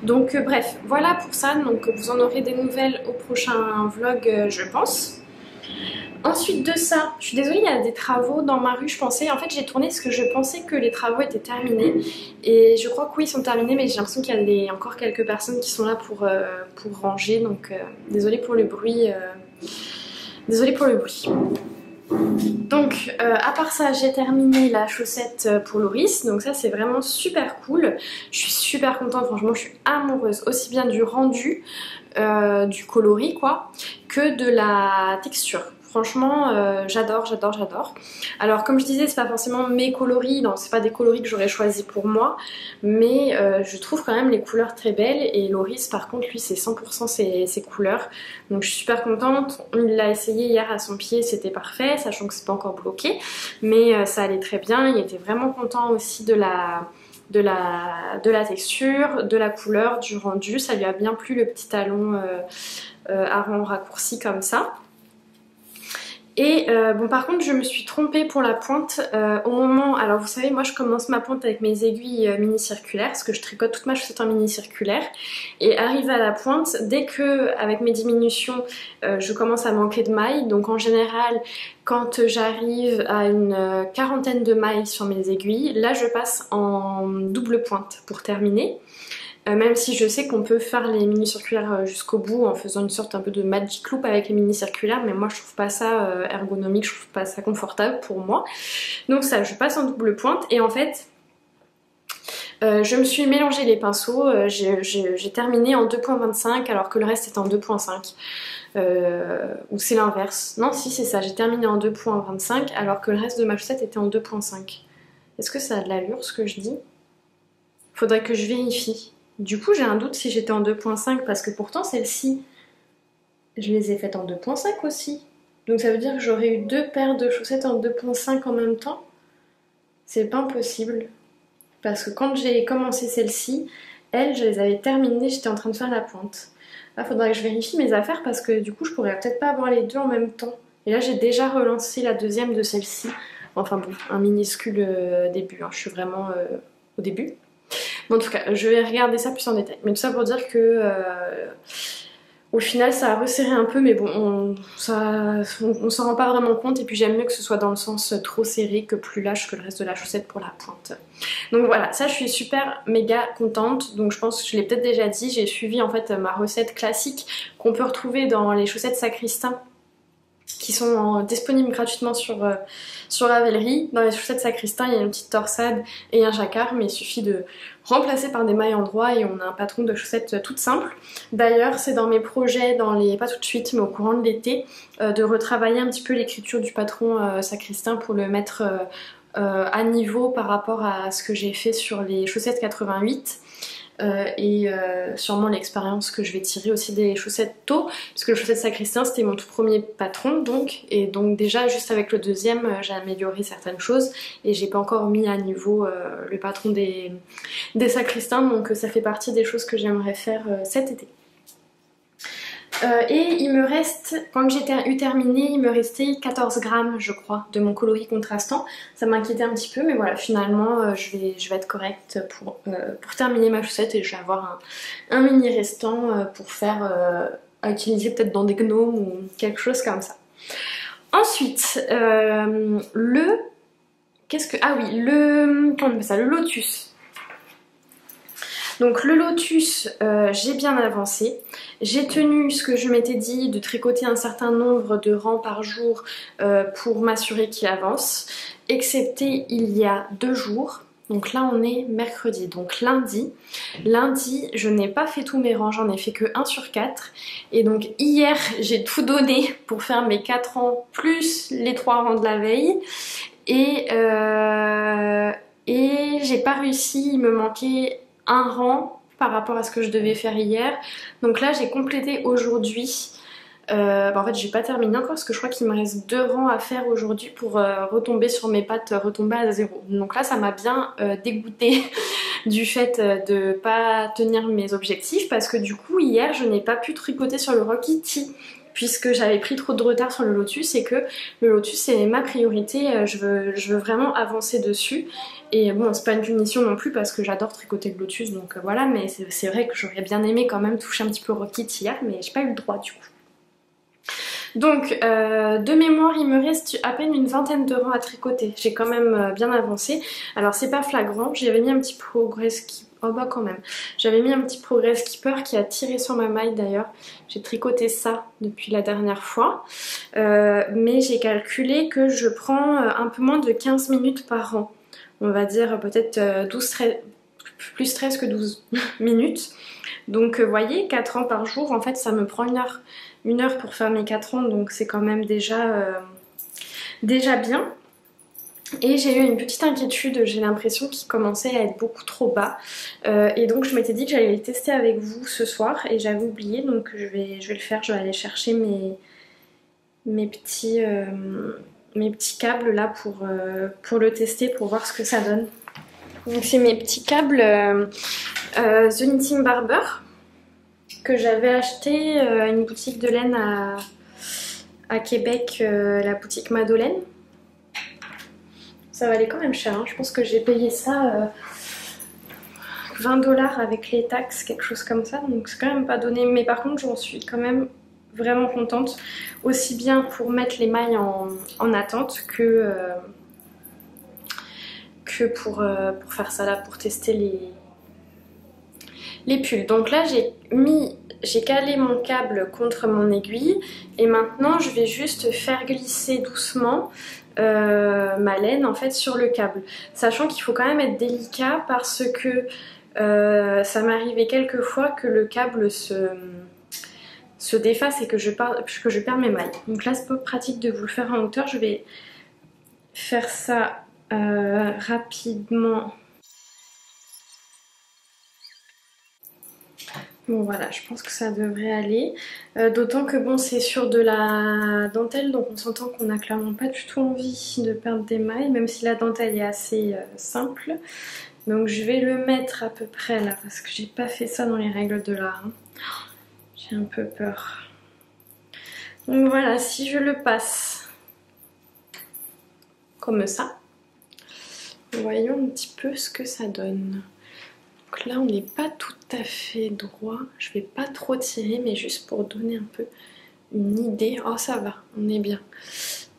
S1: Donc bref, voilà pour ça, donc vous en aurez des nouvelles au prochain vlog je pense. Ensuite de ça, je suis désolée, il y a des travaux dans ma rue, je pensais, en fait j'ai tourné parce que je pensais que les travaux étaient terminés et je crois que oui ils sont terminés, mais j'ai l'impression qu'il y a encore quelques personnes qui sont là pour ranger, donc désolée pour le bruit. Désolée pour le bruit. Donc à part ça, j'ai terminé la chaussette pour Loris, donc ça c'est vraiment super cool. Je suis super contente, franchement je suis amoureuse aussi bien du rendu, du coloris quoi, que de la texture. Franchement, j'adore. Alors comme je disais, c'est pas forcément mes coloris, c'est pas des coloris que j'aurais choisi pour moi, mais je trouve quand même les couleurs très belles et Loris par contre lui c'est 100% ses couleurs. Donc je suis super contente, il l'a essayé hier à son pied, c'était parfait, sachant que c'est pas encore bloqué, mais ça allait très bien, il était vraiment content aussi de la texture, de la couleur, du rendu, ça lui a bien plu le petit talon à rond raccourci comme ça. Et bon par contre je me suis trompée pour la pointe au moment, alors vous savez moi je commence ma pointe avec mes aiguilles mini circulaires parce que je tricote toute ma chaussette en mini circulaire et arrive à la pointe dès que avec mes diminutions je commence à manquer de mailles, donc en général quand j'arrive à une quarantaine de mailles sur mes aiguilles, là je passe en double pointe pour terminer. Même si je sais qu'on peut faire les mini circulaires jusqu'au bout en faisant une sorte un peu de magic loop avec les mini circulaires, mais moi je trouve pas ça ergonomique, je trouve pas ça confortable pour moi. Donc ça, je passe en double pointe et en fait je me suis mélangé les pinceaux, j'ai terminé en 2.25 alors que le reste était en 2.5. Ou c'est l'inverse. Non si c'est ça, j'ai terminé en 2.25 alors que le reste de ma chaussette était en 2.5. Est-ce que ça a de l'allure ce que je dis? Faudrait que je vérifie. Du coup j'ai un doute si j'étais en 2.5 parce que pourtant celles-ci je les ai faites en 2.5 aussi. Donc ça veut dire que j'aurais eu 2 paires de chaussettes en 2.5 en même temps. C'est pas impossible. Parce que quand j'ai commencé celle-ci, elles je les avais terminées, j'étais en train de faire la pointe. Là faudrait que je vérifie mes affaires parce que du coup je pourrais peut-être pas avoir les deux en même temps. Et là j'ai déjà relancé la deuxième de celle-ci. Enfin bon, un minuscule début, hein. Je suis vraiment au début. Bon, en tout cas, je vais regarder ça plus en détail. Mais tout ça pour dire que au final ça a resserré un peu, mais bon, on s'en rend pas vraiment compte. Et puis j'aime mieux que ce soit dans le sens trop serré que plus lâche que le reste de la chaussette pour la pointe. Donc voilà, ça je suis super méga contente. Donc je pense que je l'ai peut-être déjà dit, j'ai suivi en fait ma recette classique qu'on peut retrouver dans les chaussettes Sacristain qui sont disponibles gratuitement sur Ravelry. Dans les chaussettes Sacristain, il y a une petite torsade et un jacquard, mais il suffit de remplacer par des mailles en droit et on a un patron de chaussettes toute simple. D'ailleurs, c'est dans mes projets, pas tout de suite, mais au courant de l'été, de retravailler un petit peu l'écriture du patron Sacristain pour le mettre à niveau par rapport à ce que j'ai fait sur les chaussettes 88. Et sûrement l'expérience que je vais tirer aussi des chaussettes tôt, parce que les chaussettes Sacristain c'était mon tout premier patron donc, et donc déjà juste avec le deuxième j'ai amélioré certaines choses et j'ai pas encore mis à niveau le patron des Sacristain, donc ça fait partie des choses que j'aimerais faire cet été. Et il me reste, quand j'ai eu terminé, il me restait 14 grammes je crois de mon coloris contrastant. Ça m'inquiétait un petit peu mais voilà, finalement je vais être correcte pour terminer ma chaussette et je vais avoir un mini restant pour faire à utiliser peut-être dans des gnomes ou quelque chose comme ça. Ensuite, le... Qu'est-ce que... Ah oui, le... Comment on appelle ça? Le lotus. Donc le lotus, j'ai bien avancé. J'ai tenu ce que je m'étais dit de tricoter un certain nombre de rangs par jour pour m'assurer qu'il avance. Excepté il y a 2 jours. Donc là on est mercredi, donc lundi. Lundi je n'ai pas fait tous mes rangs, j'en ai fait que 1 sur 4. Et donc hier j'ai tout donné pour faire mes 4 rangs plus les 3 rangs de la veille. Et j'ai pas réussi, il me manquait un rang par rapport à ce que je devais faire hier. Donc là j'ai complété aujourd'hui. En fait j'ai pas terminé encore parce que je crois qu'il me reste 2 rangs à faire aujourd'hui pour retomber sur mes pattes, retomber à 0. Donc là ça m'a bien dégoûtée du fait de pas tenir mes objectifs parce que du coup hier je n'ai pas pu tricoter sur le Rokiti puisque j'avais pris trop de retard sur le lotus et que le lotus c'est ma priorité, je veux vraiment avancer dessus. Et bon c'est pas une punition non plus parce que j'adore tricoter le lotus donc voilà, mais c'est vrai que j'aurais bien aimé quand même toucher un petit peu au Rokiti hier mais j'ai pas eu le droit du coup. Donc de mémoire il me reste à peine une vingtaine de rangs à tricoter, j'ai quand même bien avancé. Alors c'est pas flagrant, j'avais mis un petit progress skipper, oh bah quand même, j'avais mis un petit progress skipper qui a tiré sur ma maille d'ailleurs. J'ai tricoté ça depuis la dernière fois, mais j'ai calculé que je prends un peu moins de 15 minutes par rang. On va dire peut-être 13, plus 13 que 12 minutes. Donc vous voyez, 4 rangs par jour, en fait ça me prend une heure pour faire mes 4 rangs, donc c'est quand même déjà bien. Et j'ai eu une petite inquiétude, j'ai l'impression qu'il commençait à être beaucoup trop bas. Et donc je m'étais dit que j'allais les tester avec vous ce soir et j'avais oublié, donc je vais le faire, je vais aller chercher mes petits câbles là pour le tester, pour voir ce que ça donne. Donc c'est mes petits câbles The Knitting Barber que j'avais acheté à une boutique de laine à Québec, la boutique Madeleine. Ça valait quand même cher, hein. Je pense que j'ai payé ça 20$ avec les taxes, quelque chose comme ça, donc c'est quand même pas donné. Mais par contre j'en suis quand même vraiment contente, aussi bien pour mettre les mailles en attente que pour faire ça là, pour tester les pulls. Donc là j'ai calé mon câble contre mon aiguille et maintenant je vais juste faire glisser doucement ma laine en fait sur le câble, sachant qu'il faut quand même être délicat parce que ça m'est arrivé quelques fois que le câble se défasse et que je perds mes mailles. Donc là c'est pas pratique de vous le faire en hauteur, je vais faire ça rapidement. Bon voilà, je pense que ça devrait aller. D'autant que bon, c'est sur de la dentelle, donc on s'entend qu'on n'a clairement pas du tout envie de perdre des mailles, même si la dentelle est assez simple. Donc je vais le mettre à peu près là, parce que j'ai pas fait ça dans les règles de l'art. Hein. J'ai un peu peur. Donc voilà, si je le passe comme ça, voyons un petit peu ce que ça donne. Donc là on n'est pas tout à fait droit, je vais pas trop tirer mais juste pour donner un peu une idée. Oh ça va, on est bien.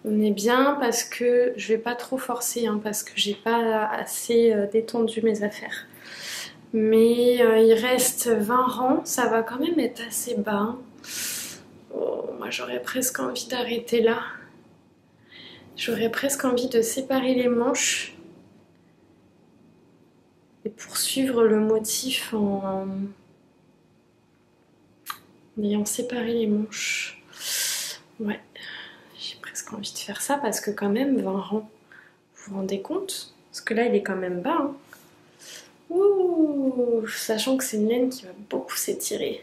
S1: On est bien parce que je vais pas trop forcer hein, parce que j'ai pas assez détendu mes affaires. Mais il reste 20 rangs, ça va quand même être assez bas. Hein. Oh, moi j'aurais presque envie d'arrêter là. J'aurais presque envie de séparer les manches. Et poursuivre le motif en ayant séparé les manches. Ouais, j'ai presque envie de faire ça parce que quand même 20 rangs, vous vous rendez compte? Parce que là il est quand même bas. Hein. Ouh, sachant que c'est une laine qui va beaucoup s'étirer.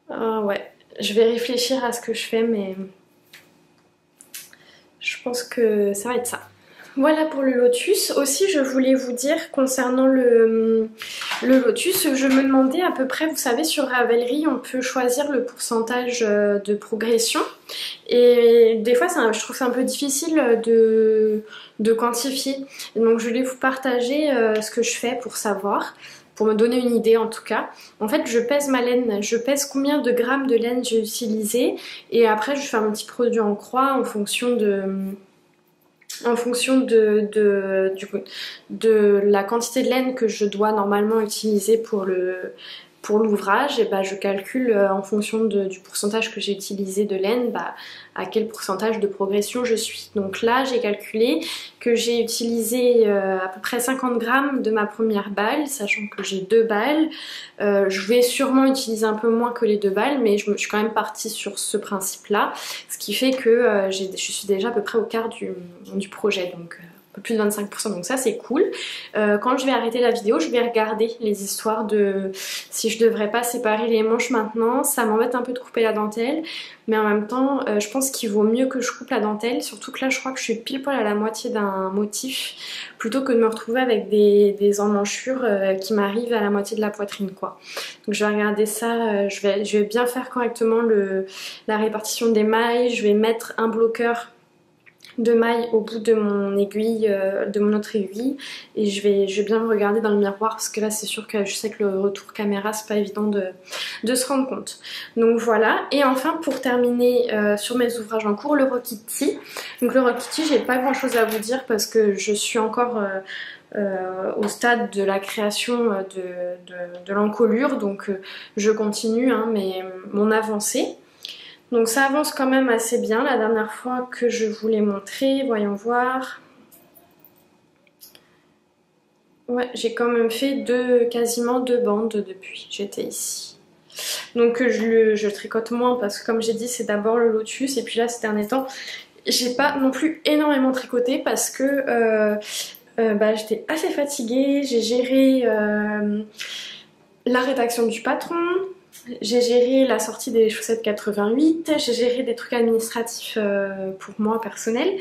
S1: Ah ouais, je vais réfléchir à ce que je fais mais je pense que ça va être ça. Voilà pour le lotus. Aussi je voulais vous dire concernant le lotus, je me demandais à peu près, vous savez sur Ravelry on peut choisir le pourcentage de progression et des fois je trouve ça un peu difficile de quantifier. Donc je voulais vous partager ce que je fais pour savoir, pour me donner une idée en tout cas. En fait je pèse ma laine, je pèse combien de grammes de laine j'ai utilisé et après je fais un petit produit en croix en fonction de la quantité de laine que je dois normalement utiliser pour l'ouvrage, et bah, je calcule en fonction du pourcentage que j'ai utilisé de laine, bah, à quel pourcentage de progression je suis. Donc là j'ai calculé que j'ai utilisé à peu près 50 grammes de ma première balle, sachant que j'ai 2 balles. Je vais sûrement utiliser un peu moins que les 2 balles, mais je suis quand même partie sur ce principe là, ce qui fait que je suis déjà à peu près au quart du projet, donc un peu plus de 25%, donc ça c'est cool. Quand je vais arrêter la vidéo, je vais regarder les histoires de si je devrais pas séparer les manches maintenant. Ça m'embête un peu de couper la dentelle, mais en même temps je pense qu'il vaut mieux que je coupe la dentelle, surtout que là je crois que je suis pile poil à la moitié d'un motif, plutôt que de me retrouver avec des emmanchures qui m'arrivent à la moitié de la poitrine quoi. Donc je vais regarder ça, je vais bien faire correctement la répartition des mailles, je vais mettre un bloqueur de mailles au bout de mon aiguille, de mon autre aiguille, et je vais bien me regarder dans le miroir parce que là c'est sûr que je sais que le retour caméra c'est pas évident de se rendre compte. Donc voilà, et enfin pour terminer sur mes ouvrages en cours, le Rokiti. Donc le Rokiti, j'ai pas grand chose à vous dire parce que je suis encore au stade de la création de l'encolure, donc je continue mais mon avancée. Donc ça avance quand même assez bien. La dernière fois que je vous l'ai montré, voyons voir. Ouais, j'ai quand même fait quasiment 2 bandes depuis que j'étais ici. Donc je tricote moins parce que comme j'ai dit c'est d'abord le lotus, et puis là ces derniers temps j'ai pas non plus énormément tricoté parce que j'étais assez fatiguée. J'ai géré la rédaction du patron, j'ai géré la sortie des chaussettes 88, j'ai géré des trucs administratifs pour moi personnels.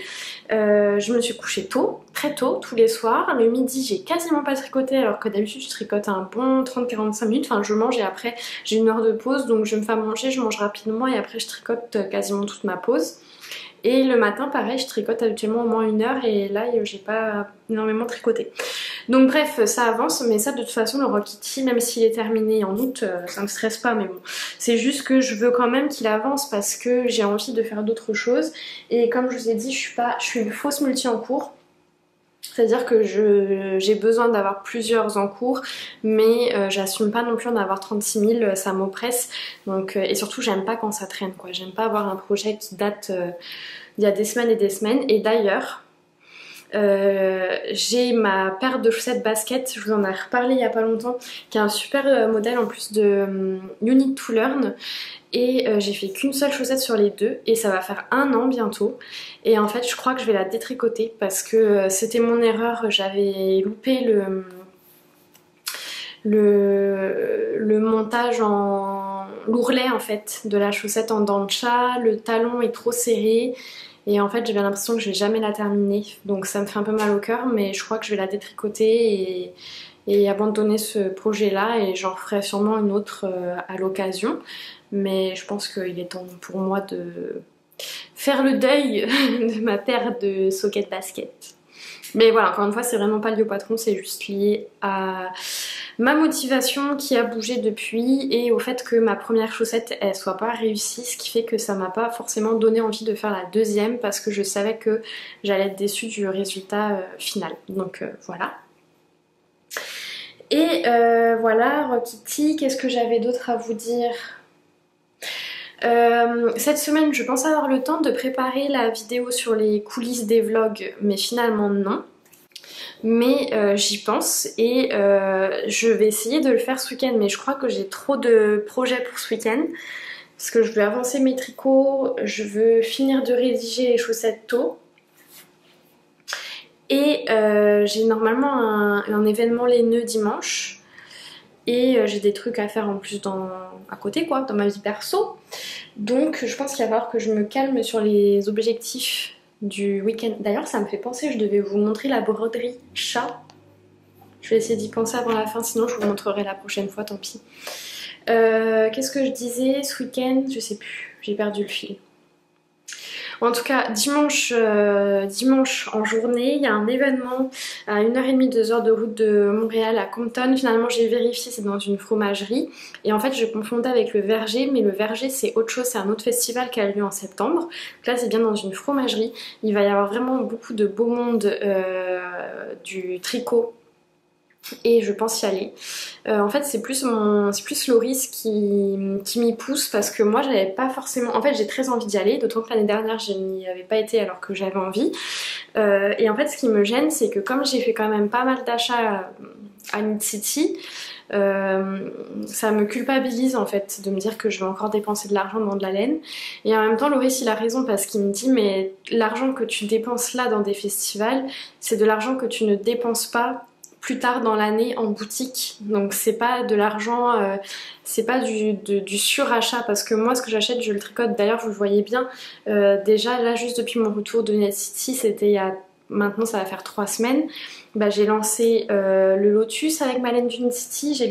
S1: Je me suis couchée tôt, très tôt, tous les soirs. Le midi, j'ai quasiment pas tricoté alors que d'habitude je tricote un bon 30-45 minutes. Enfin, je mange et après j'ai une heure de pause, donc je me fais à manger, je mange rapidement et après je tricote quasiment toute ma pause. Et le matin, pareil, je tricote habituellement au moins 1 heure et là, j'ai pas énormément tricoté. Donc bref, ça avance, mais ça de toute façon, le Rokiti, même s'il est terminé en août, ça me stresse pas, mais bon. C'est juste que je veux quand même qu'il avance parce que j'ai envie de faire d'autres choses. Et comme je vous ai dit, je suis une fausse multi en cours. C'est-à-dire que j'ai besoin d'avoir plusieurs en cours, mais j'assume pas non plus d'en avoir 36 000, ça m'oppresse. Donc, et surtout, j'aime pas quand ça traîne, quoi. J'aime pas avoir un projet qui date d'il y a des semaines et des semaines. Et d'ailleurs, j'ai ma paire de chaussettes basket, je vous en ai reparlé il y a pas longtemps, qui est un super modèle en plus de Unit to Learn. Et j'ai fait qu'une seule chaussette sur les 2 et ça va faire 1 an bientôt. Et en fait je crois que je vais la détricoter parce que c'était mon erreur, j'avais loupé le montage en l'ourlet en fait de la chaussette en dancha, le talon est trop serré et en fait j'ai bien l'impression que je vais jamais la terminer, donc ça me fait un peu mal au cœur, mais je crois que je vais la détricoter et abandonner ce projet là, et j'en ferai sûrement une autre à l'occasion. Mais je pense qu'il est temps pour moi de faire le deuil de ma paire de socket basket. Mais voilà, encore une fois, c'est vraiment pas lié au patron, c'est juste lié à ma motivation qui a bougé depuis et au fait que ma première chaussette elle soit pas réussie, ce qui fait que ça m'a pas forcément donné envie de faire la deuxième parce que je savais que j'allais être déçue du résultat final. Donc voilà. Et voilà, Rokiti, qu'est-ce que j'avais d'autre à vous dire ? Cette semaine je pense avoir le temps de préparer la vidéo sur les coulisses des vlogs, mais finalement non. Mais j'y pense et je vais essayer de le faire ce week-end, mais je crois que j'ai trop de projets pour ce week-end parce que je veux avancer mes tricots, je veux finir de rédiger les chaussettes tôt et j'ai normalement un événement laineux dimanche. Et j'ai des trucs à faire en plus à côté quoi, dans ma vie perso. Donc je pense qu'il va falloir que je me calme sur les objectifs du week-end. D'ailleurs ça me fait penser, je devais vous montrer la broderie chat. Je vais essayer d'y penser avant la fin, sinon je vous montrerai la prochaine fois, tant pis. Qu'est-ce que je disais ce week-end? Je sais plus, j'ai perdu le fil. En tout cas, dimanche en journée, il y a un événement à 1h30, 2h de route de Montréal à Compton. Finalement, j'ai vérifié, c'est dans une fromagerie. Et en fait, je confondais avec le Verger, mais le Verger, c'est autre chose, c'est un autre festival qui a lieu en septembre. Donc là, c'est bien dans une fromagerie. Il va y avoir vraiment beaucoup de beau monde du tricot. Et je pense y aller. En fait, c'est plus Loris qui m'y pousse parce que moi, j'avais pas forcément. En fait, j'ai très envie d'y aller, d'autant que l'année dernière, je n'y avais pas été alors que j'avais envie. Et en fait, ce qui me gêne, c'est que comme j'ai fait quand même pas mal d'achats à Knit City, ça me culpabilise en fait de me dire que je vais encore dépenser de l'argent dans de la laine. Et en même temps, Loris, il a raison parce qu'il me dit, mais l'argent que tu dépenses là dans des festivals, c'est de l'argent que tu ne dépenses pas plus tard dans l'année en boutique. Donc c'est pas de l'argent, c'est pas du surachat parce que moi ce que j'achète je le tricote. D'ailleurs vous le voyez bien, déjà là juste depuis mon retour de Knit City, c'était il y a maintenant ça va faire 3 semaines. Bah, j'ai lancé le Lotus avec ma laine du Knit City, j'ai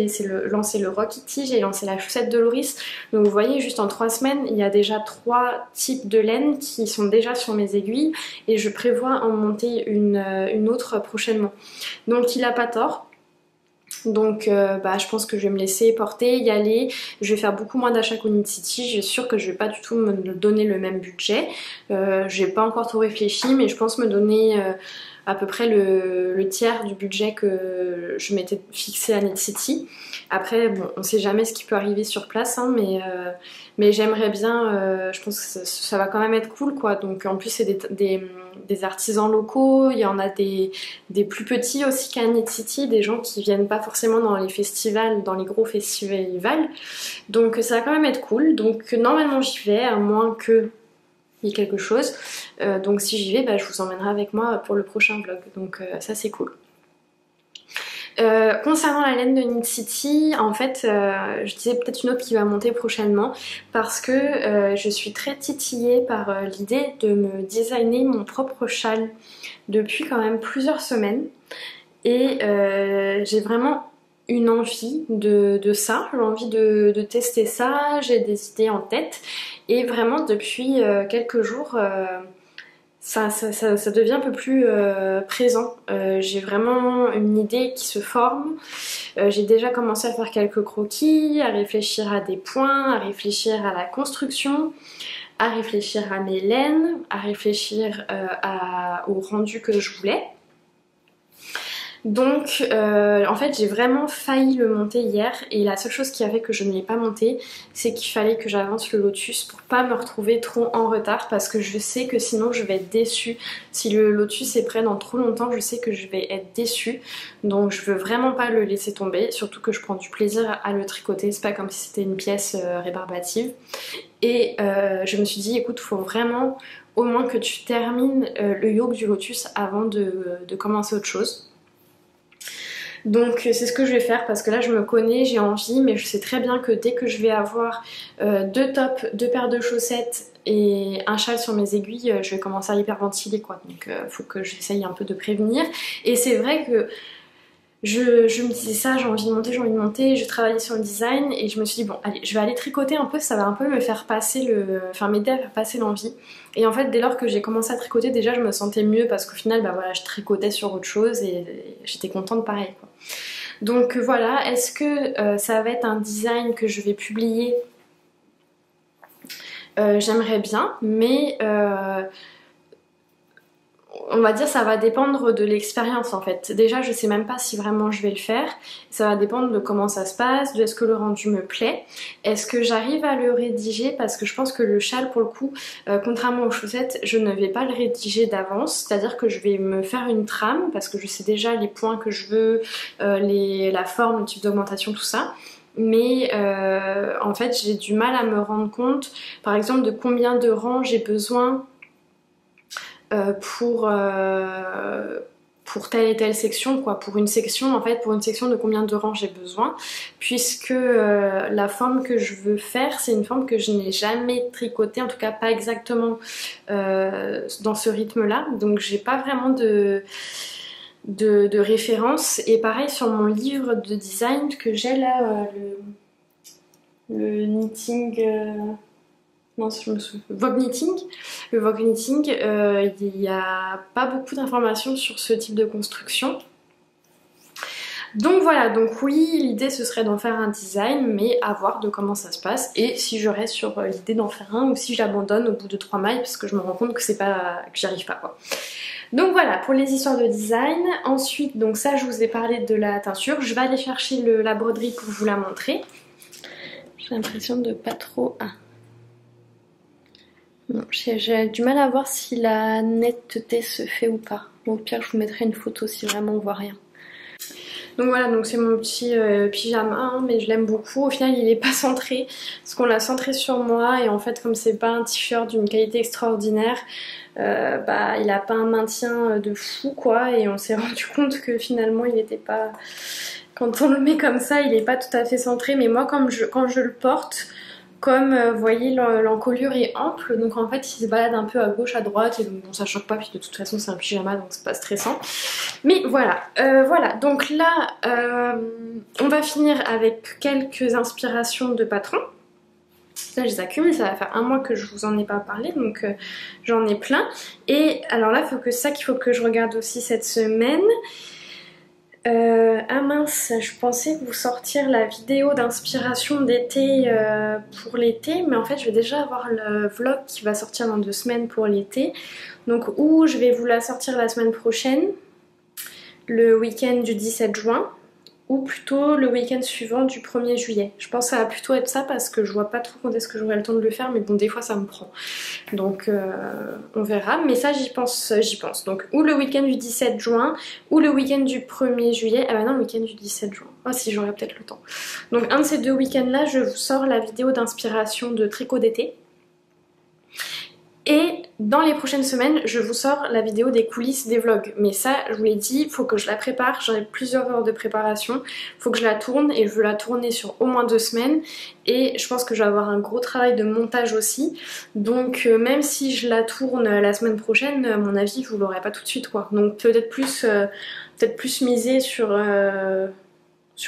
S1: lancé le Rock Kitty, j'ai lancé la chaussette de Loris. Donc vous voyez juste en 3 semaines il y a déjà 3 types de laine qui sont déjà sur mes aiguilles et je prévois en monter une autre prochainement. Donc il a pas tort. Donc je pense que je vais me laisser porter, y aller. Je vais faire beaucoup moins d'achats qu'au Knit City. Je suis sûre que je vais pas du tout me donner le même budget. J'ai pas encore trop réfléchi, mais je pense me donner à peu près le tiers du budget que je m'étais fixé à Knit City. Après, bon, on sait jamais ce qui peut arriver sur place, hein, mais j'aimerais bien, je pense que ça va quand même être cool, quoi. Donc en plus, c'est des artisans locaux, il y en a des plus petits aussi qu'à Knit City, des gens qui viennent pas forcément dans les festivals, dans les gros festivals. Donc ça va quand même être cool. Donc normalement j'y vais, à moins que il y ait quelque chose. Donc si j'y vais, je vous emmènerai avec moi pour le prochain vlog. Donc ça c'est cool. Concernant la laine de Knit City, en fait, je disais peut-être une autre qui va monter prochainement parce que je suis très titillée par l'idée de me designer mon propre châle depuis quand même plusieurs semaines et j'ai vraiment une envie de ça, j'ai envie de tester ça, j'ai des idées en tête et vraiment depuis quelques jours ça devient un peu plus présent. J'ai vraiment une idée qui se forme. J'ai déjà commencé à faire quelques croquis, à réfléchir à des points, à réfléchir à la construction, à réfléchir à mes laines, à réfléchir au rendu que je voulais. Donc en fait j'ai vraiment failli le monter hier et la seule chose qui a fait que je ne l'ai pas monté c'est qu'il fallait que j'avance le Lotus pour pas me retrouver trop en retard parce que je sais que sinon je vais être déçue. Si le Lotus est prêt dans trop longtemps je sais que je vais être déçue, donc je veux vraiment pas le laisser tomber, surtout que je prends du plaisir à le tricoter, c'est pas comme si c'était une pièce rébarbative. Et je me suis dit écoute, faut vraiment au moins que tu termines le yoke du Lotus avant de commencer autre chose. Donc c'est ce que je vais faire parce que là je me connais, j'ai envie, mais je sais très bien que dès que je vais avoir 2 tops, 2 paires de chaussettes et un châle sur mes aiguilles, je vais commencer à hyperventiler quoi. Donc faut que j'essaye un peu de prévenir. Et c'est vrai que je me disais ça, j'ai envie de monter, je travaillais sur le design et je me suis dit bon allez je vais aller tricoter un peu, ça va un peu me faire passer m'aider à faire passer l'envie. Et en fait dès lors que j'ai commencé à tricoter déjà je me sentais mieux parce qu'au final voilà je tricotais sur autre chose et j'étais contente pareil quoi. Donc voilà, est-ce que ça va être un design que je vais publier? J'aimerais bien, mais on va dire ça va dépendre de l'expérience en fait. Déjà je sais même pas si vraiment je vais le faire, ça va dépendre de comment ça se passe, de est-ce que le rendu me plaît, est-ce que j'arrive à le rédiger parce que je pense que le châle pour le coup, contrairement aux chaussettes, je ne vais pas le rédiger d'avance, c'est-à-dire que je vais me faire une trame parce que je sais déjà les points que je veux, la forme, le type d'augmentation, tout ça. Mais en fait j'ai du mal à me rendre compte par exemple de combien de rangs j'ai besoin pour telle et telle section quoi, pour une section en fait, pour une section de combien de rangs j'ai besoin puisque la forme que je veux faire c'est une forme que je n'ai jamais tricotée, en tout cas pas exactement dans ce rythme là, donc j'ai pas vraiment de référence. Et pareil sur mon livre de design que j'ai là, le knitting Non, je me souviens. Vogue Knitting. Le Vogue Knitting, il n'y a pas beaucoup d'informations sur ce type de construction. Donc voilà, donc oui, l'idée ce serait d'en faire un design, mais à voir de comment ça se passe et si je reste sur l'idée d'en faire un ou si je l'abandonne au bout de 3 mailles parce que je me rends compte que c'est pas que j'y arrive pas quoi. Donc voilà pour les histoires de design. Ensuite, donc ça je vous ai parlé de la teinture. Je vais aller chercher la broderie pour vous la montrer. J'ai l'impression de pas trop... Ah. Non, j'ai du mal à voir si la netteté se fait ou pas. Au pire je vous mettrai une photo si vraiment on voit rien. Donc voilà, donc c'est mon petit pyjama, hein, mais je l'aime beaucoup. Au final, il est pas centré, parce qu'on l'a centré sur moi, et en fait, comme c'est pas un t-shirt d'une qualité extraordinaire, bah il a pas un maintien de fou, quoi, et on s'est rendu compte que finalement, il était pas... Quand on le met comme ça, il est pas tout à fait centré, mais moi, quand je le porte... Comme vous voyez, l'encolure est ample, donc en fait il se balade un peu à gauche, à droite, et donc bon, ça choque pas, puis de toute façon c'est un pyjama donc c'est pas stressant. Mais voilà, voilà, donc là on va finir avec quelques inspirations de patron. Là je les accumule, ça va faire un mois que je vous en ai pas parlé, donc j'en ai plein. Et alors là, qu'il faut que je regarde aussi cette semaine. Ah mince, je pensais vous sortir la vidéo d'inspiration d'été pour l'été, mais en fait je vais déjà avoir le vlog qui va sortir dans 2 semaines pour l'été. Donc ou je vais vous la sortir la semaine prochaine, le week-end du 17 juin, ou plutôt le week-end suivant du 1er juillet. Je pense que ça va plutôt être ça parce que je vois pas trop quand est-ce que j'aurai le temps de le faire, mais bon des fois ça me prend. Donc on verra, mais ça j'y pense. Donc ou le week-end du 17 juin, ou le week-end du 1er juillet. Ah bah non, le week-end du 17 juin. Ah si, j'aurai peut-être le temps. Donc un de ces 2 week-ends là, je vous sors la vidéo d'inspiration de tricot d'été. Et dans les prochaines semaines, je vous sors la vidéo des coulisses des vlogs. Mais ça, je vous l'ai dit, il faut que je la prépare. J'en ai plusieurs heures de préparation. Il faut que je la tourne et je veux la tourner sur au moins 2 semaines. Et je pense que je vais avoir un gros travail de montage aussi. Donc même si je la tourne la semaine prochaine, à mon avis, vous l'aurez pas tout de suite quoi. Donc peut-être plus miser sur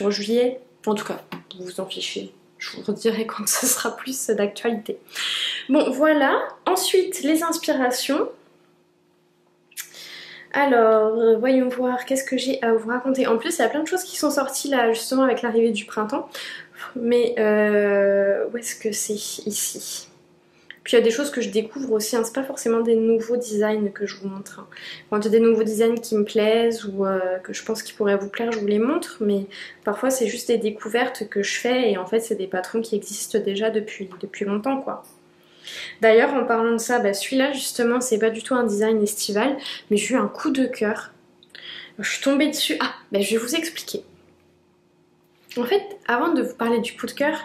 S1: juillet. En tout cas, vous vous en fichez. Je vous redirai quand ce sera plus d'actualité. Bon voilà, ensuite les inspirations. Alors, voyons voir, qu'est-ce que j'ai à vous raconter. En plus, il y a plein de choses qui sont sorties là, justement, avec l'arrivée du printemps. Mais où est-ce que c'est? Ici. Puis il y a des choses que je découvre aussi, hein. C'est pas forcément des nouveaux designs que je vous montre. Hein. Quand il y a des nouveaux designs qui me plaisent ou que je pense qu'ils pourraient vous plaire, je vous les montre. Mais parfois, c'est juste des découvertes que je fais et en fait, c'est des patrons qui existent déjà depuis longtemps, quoi. D'ailleurs, en parlant de ça, bah, celui-là justement, c'est pas du tout un design estival, mais j'ai eu un coup de cœur. Je suis tombée dessus. Ah, bah, je vais vous expliquer. En fait, avant de vous parler du coup de cœur,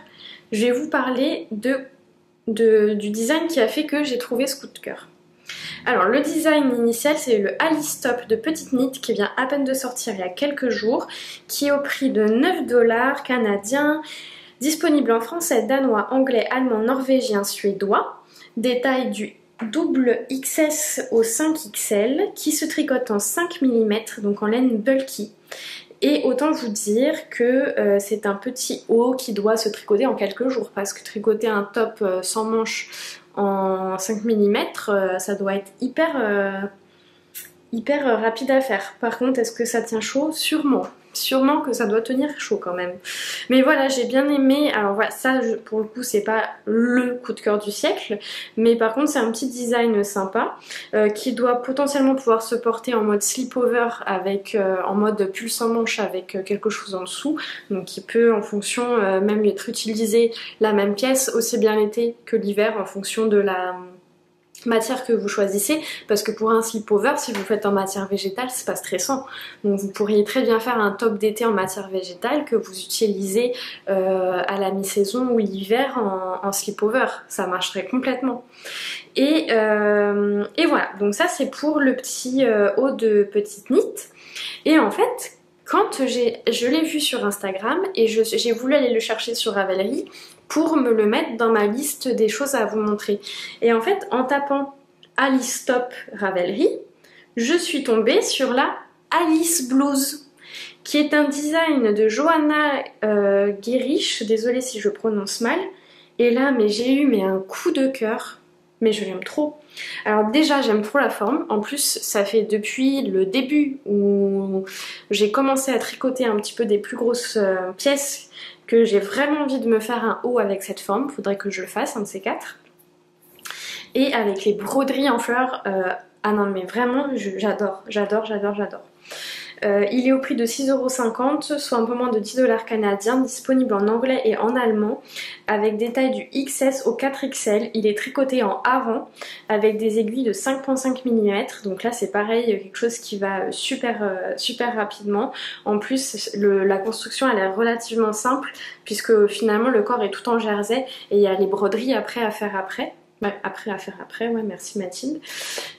S1: je vais vous parler du design qui a fait que j'ai trouvé ce coup de cœur. Alors, le design initial, c'est le Alice Top de Petite Knit qui vient à peine de sortir il y a quelques jours, qui est au prix de 9 $ canadiens. Disponible en français, danois, anglais, allemand, norvégien, suédois. Détail du double XS au 5XL qui se tricote en 5 mm, donc en laine bulky. Et autant vous dire que c'est un petit haut qui doit se tricoter en quelques jours parce que tricoter un top sans manches en 5 mm, ça doit être hyper rapide à faire. Par contre, est-ce que ça tient chaud? Sûrement. Sûrement que ça doit tenir chaud quand même. Mais voilà, j'ai bien aimé. Alors voilà, ça pour le coup c'est pas le coup de cœur du siècle, mais par contre c'est un petit design sympa qui doit potentiellement pouvoir se porter en mode slip-over avec en mode pull sans manche avec quelque chose en dessous. Donc qui peut en fonction même être utilisé la même pièce aussi bien l'été que l'hiver en fonction de la matière que vous choisissez, parce que pour un slip-over, si vous faites en matière végétale, c'est pas stressant. Donc vous pourriez très bien faire un top d'été en matière végétale que vous utilisez à la mi-saison ou l'hiver en slip-over. Ça marcherait complètement. Et voilà, donc ça c'est pour le petit haut de Petite Knit. Et en fait, quand je l'ai vu sur Instagram et j'ai voulu aller le chercher sur Ravelry pour me le mettre dans ma liste des choses à vous montrer. Et en fait, en tapant Alice Top Ravelry, je suis tombée sur la Alice Blouse, qui est un design de Johanna Gerich, désolée si je prononce mal, Et là, mais j'ai eu un coup de cœur. Mais je l'aime trop. Alors déjà, j'aime trop la forme. En plus, ça fait depuis le début où j'ai commencé à tricoter un petit peu des plus grosses pièces que j'ai vraiment envie de me faire un haut avec cette forme. Faudrait que je le fasse, un de ces quatre. Et avec les broderies en fleurs, ah non mais vraiment, j'adore. Il est au prix de 6,50 €, soit un peu moins de 10 $ canadiens, disponible en anglais et en allemand, avec des tailles du XS au 4XL. Il est tricoté en hareng, avec des aiguilles de 5,5 mm, donc là c'est pareil, quelque chose qui va super rapidement. En plus, la construction elle est relativement simple, puisque finalement le corps est tout en jersey, et il y a les broderies après à faire après. Ouais, merci Mathilde.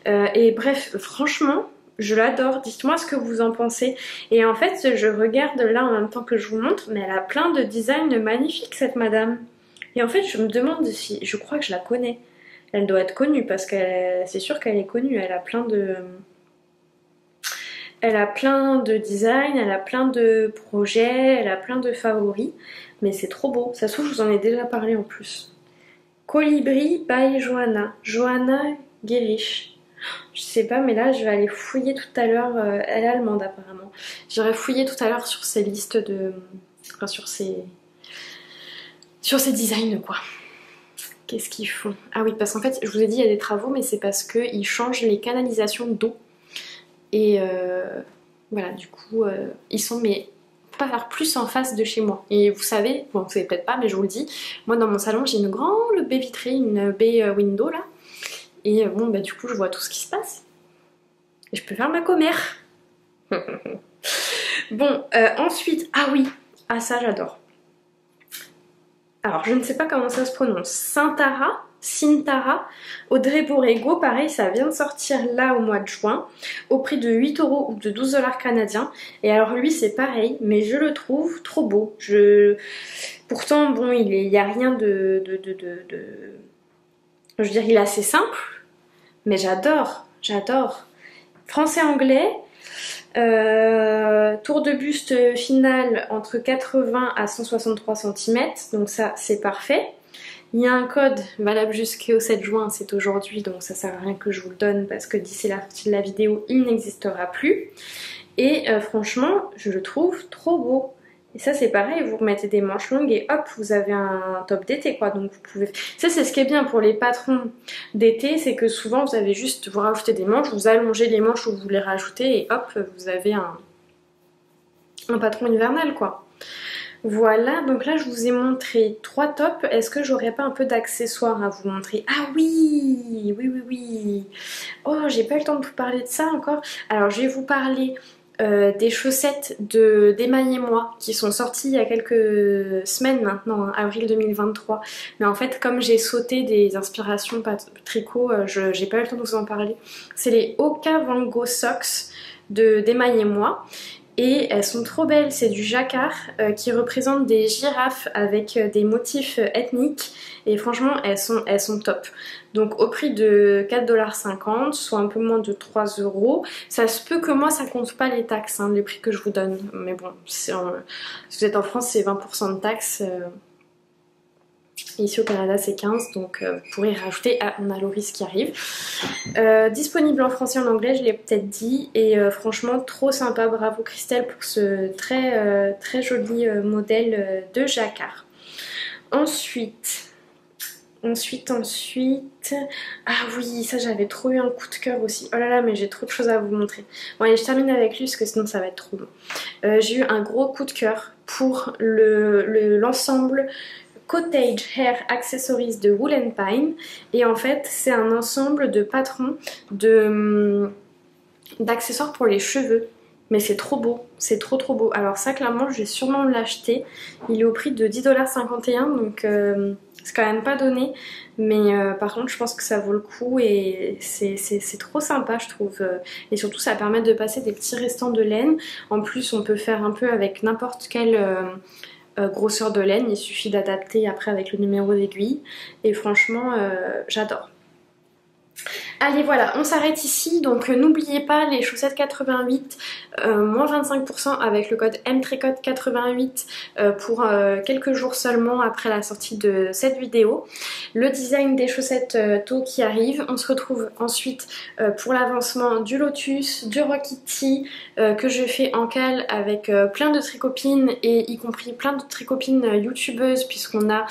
S1: Et bref, franchement, je l'adore, dites-moi ce que vous en pensez. Et en fait, je regarde là en même temps que je vous montre, mais elle a plein de designs magnifiques cette madame. Et en fait, je me demande si, je crois que je la connais. Elle doit être connue parce que c'est sûr qu'elle est connue. Elle a plein de designs, elle a plein de projets, elle a plein de favoris. Mais c'est trop beau. Ça se trouve, je vous en ai déjà parlé en plus. Colibri by Johanna Gerich. Je sais pas, mais là je vais aller fouiller tout à l'heure. Elle est allemande apparemment. J'irai fouiller tout à l'heure sur ces listes de. Enfin, sur ces designs quoi. Qu'est-ce qu'ils font? Ah oui, parce qu'en fait, je vous ai dit, il y a des travaux, mais c'est parce qu'ils changent les canalisations d'eau. Et voilà, du coup, ils sont pas faire plus en face de chez moi. Et vous savez, bon, vous savez peut-être pas, mais je vous le dis, moi dans mon salon, j'ai une grande baie vitrée, une baie window là. Et bon, bah du coup, je vois tout ce qui se passe. Et je peux faire ma commère. Bon, ensuite, ah oui, ah ça j'adore. Alors, je ne sais pas comment ça se prononce. Sintara, Audrey Borrego, pareil, ça vient de sortir là au mois de juin, au prix de 8 € ou de 12 $ canadiens. Et alors lui, c'est pareil, mais je le trouve trop beau. Pourtant, bon, il y a rien de... Je veux dire, il est assez simple, mais j'adore. Français-anglais, tour de buste final entre 80 à 163 cm, donc ça c'est parfait. Il y a un code valable jusqu'au 7 juin, c'est aujourd'hui, donc ça sert à rien que je vous le donne parce que d'ici la sortie de la vidéo, il n'existera plus. Et franchement, je le trouve trop beau. Et ça c'est pareil, vous remettez des manches longues et hop, vous avez un top d'été quoi. Donc vous pouvez... Ça c'est ce qui est bien pour les patrons d'été, c'est que souvent vous avez juste, vous rajoutez des manches, vous allongez les manches où vous les rajoutez et hop, vous avez un patron hivernal quoi. Voilà, donc là je vous ai montré 3 tops. Est-ce que j'aurais pas un peu d'accessoires à vous montrer? Ah oui. Oh, j'ai pas eu le temps de vous parler de ça encore. Alors je vais vous parler des chaussettes d'Emma et moi qui sont sorties il y a quelques semaines maintenant, hein, avril 2023. Mais en fait, comme j'ai sauté des inspirations tricot, j'ai pas eu le temps de vous en parler. C'est les Oka Van Gogh Socks d'Emma et moi. Et elles sont trop belles, c'est du jacquard qui représente des girafes avec des motifs ethniques et franchement elles sont top. Donc au prix de 4,50 $, soit un peu moins de 3 €. Ça se peut que moi ça compte pas les taxes, hein, les prix que je vous donne. Mais bon, si vous êtes en France c'est 20% de taxes. Ici au Canada c'est 15, donc vous pourrez rajouter. Ah, on a Loris qui arrive. Disponible en français et en anglais, je l'ai peut-être dit. Et franchement trop sympa, bravo Christelle pour ce très joli modèle de jacquard. Ensuite, ah oui, ça j'avais trop eu un coup de cœur aussi. Oh là là, mais j'ai trop de choses à vous montrer. Bon allez, je termine avec lui parce que sinon ça va être trop long. J'ai eu un gros coup de cœur pour l'ensemble Cottage Hair Accessories de Wool & Pine. Et en fait c'est un ensemble de patrons d'accessoires pour les cheveux. Mais c'est trop beau, c'est trop beau. Alors ça clairement je vais sûrement l'acheter. Il est au prix de 10,51 $, donc c'est quand même pas donné. Mais par contre je pense que ça vaut le coup et c'est trop sympa je trouve. Et surtout ça permet de passer des petits restants de laine. En plus on peut faire un peu avec n'importe quelle grosseur de laine. Il suffit d'adapter après avec le numéro d'aiguille. Et franchement j'adore. Allez voilà, on s'arrête ici, donc n'oubliez pas les chaussettes 88, moins 25% avec le code mtricote88 pour quelques jours seulement après la sortie de cette vidéo. Le design des chaussettes taux qui arrive, on se retrouve ensuite pour l'avancement du Lotus, du Rockity que je fais en cale avec plein de tricopines et y compris plein de tricopines youtubeuses puisqu'on a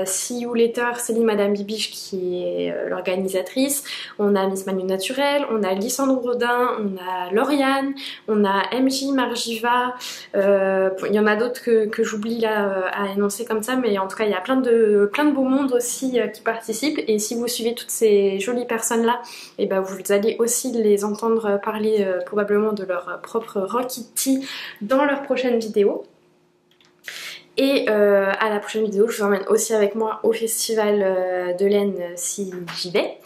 S1: See You Later, Céline Madame Bibiche qui est l'organisatrice, on a Miss Manu Naturel, on a Lysandre Rodin, on a Lauriane, on a MJ Margiva, il y en a d'autres que j'oublie là à énoncer comme ça, mais en tout cas il y a plein de beaux mondes aussi qui participent, et si vous suivez toutes ces jolies personnes là, et ben vous allez aussi les entendre parler probablement de leur propre Rockity dans leurs prochaines vidéos. Et à la prochaine vidéo, je vous emmène aussi avec moi au festival de l'Aisne si j'y vais.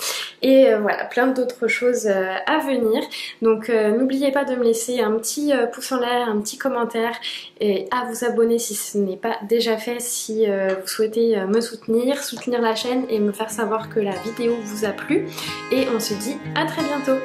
S1: Et voilà, plein d'autres choses à venir. Donc n'oubliez pas de me laisser un petit pouce en l'air, un petit commentaire et à vous abonner si ce n'est pas déjà fait, si vous souhaitez me soutenir la chaîne et me faire savoir que la vidéo vous a plu. Et on se dit à très bientôt.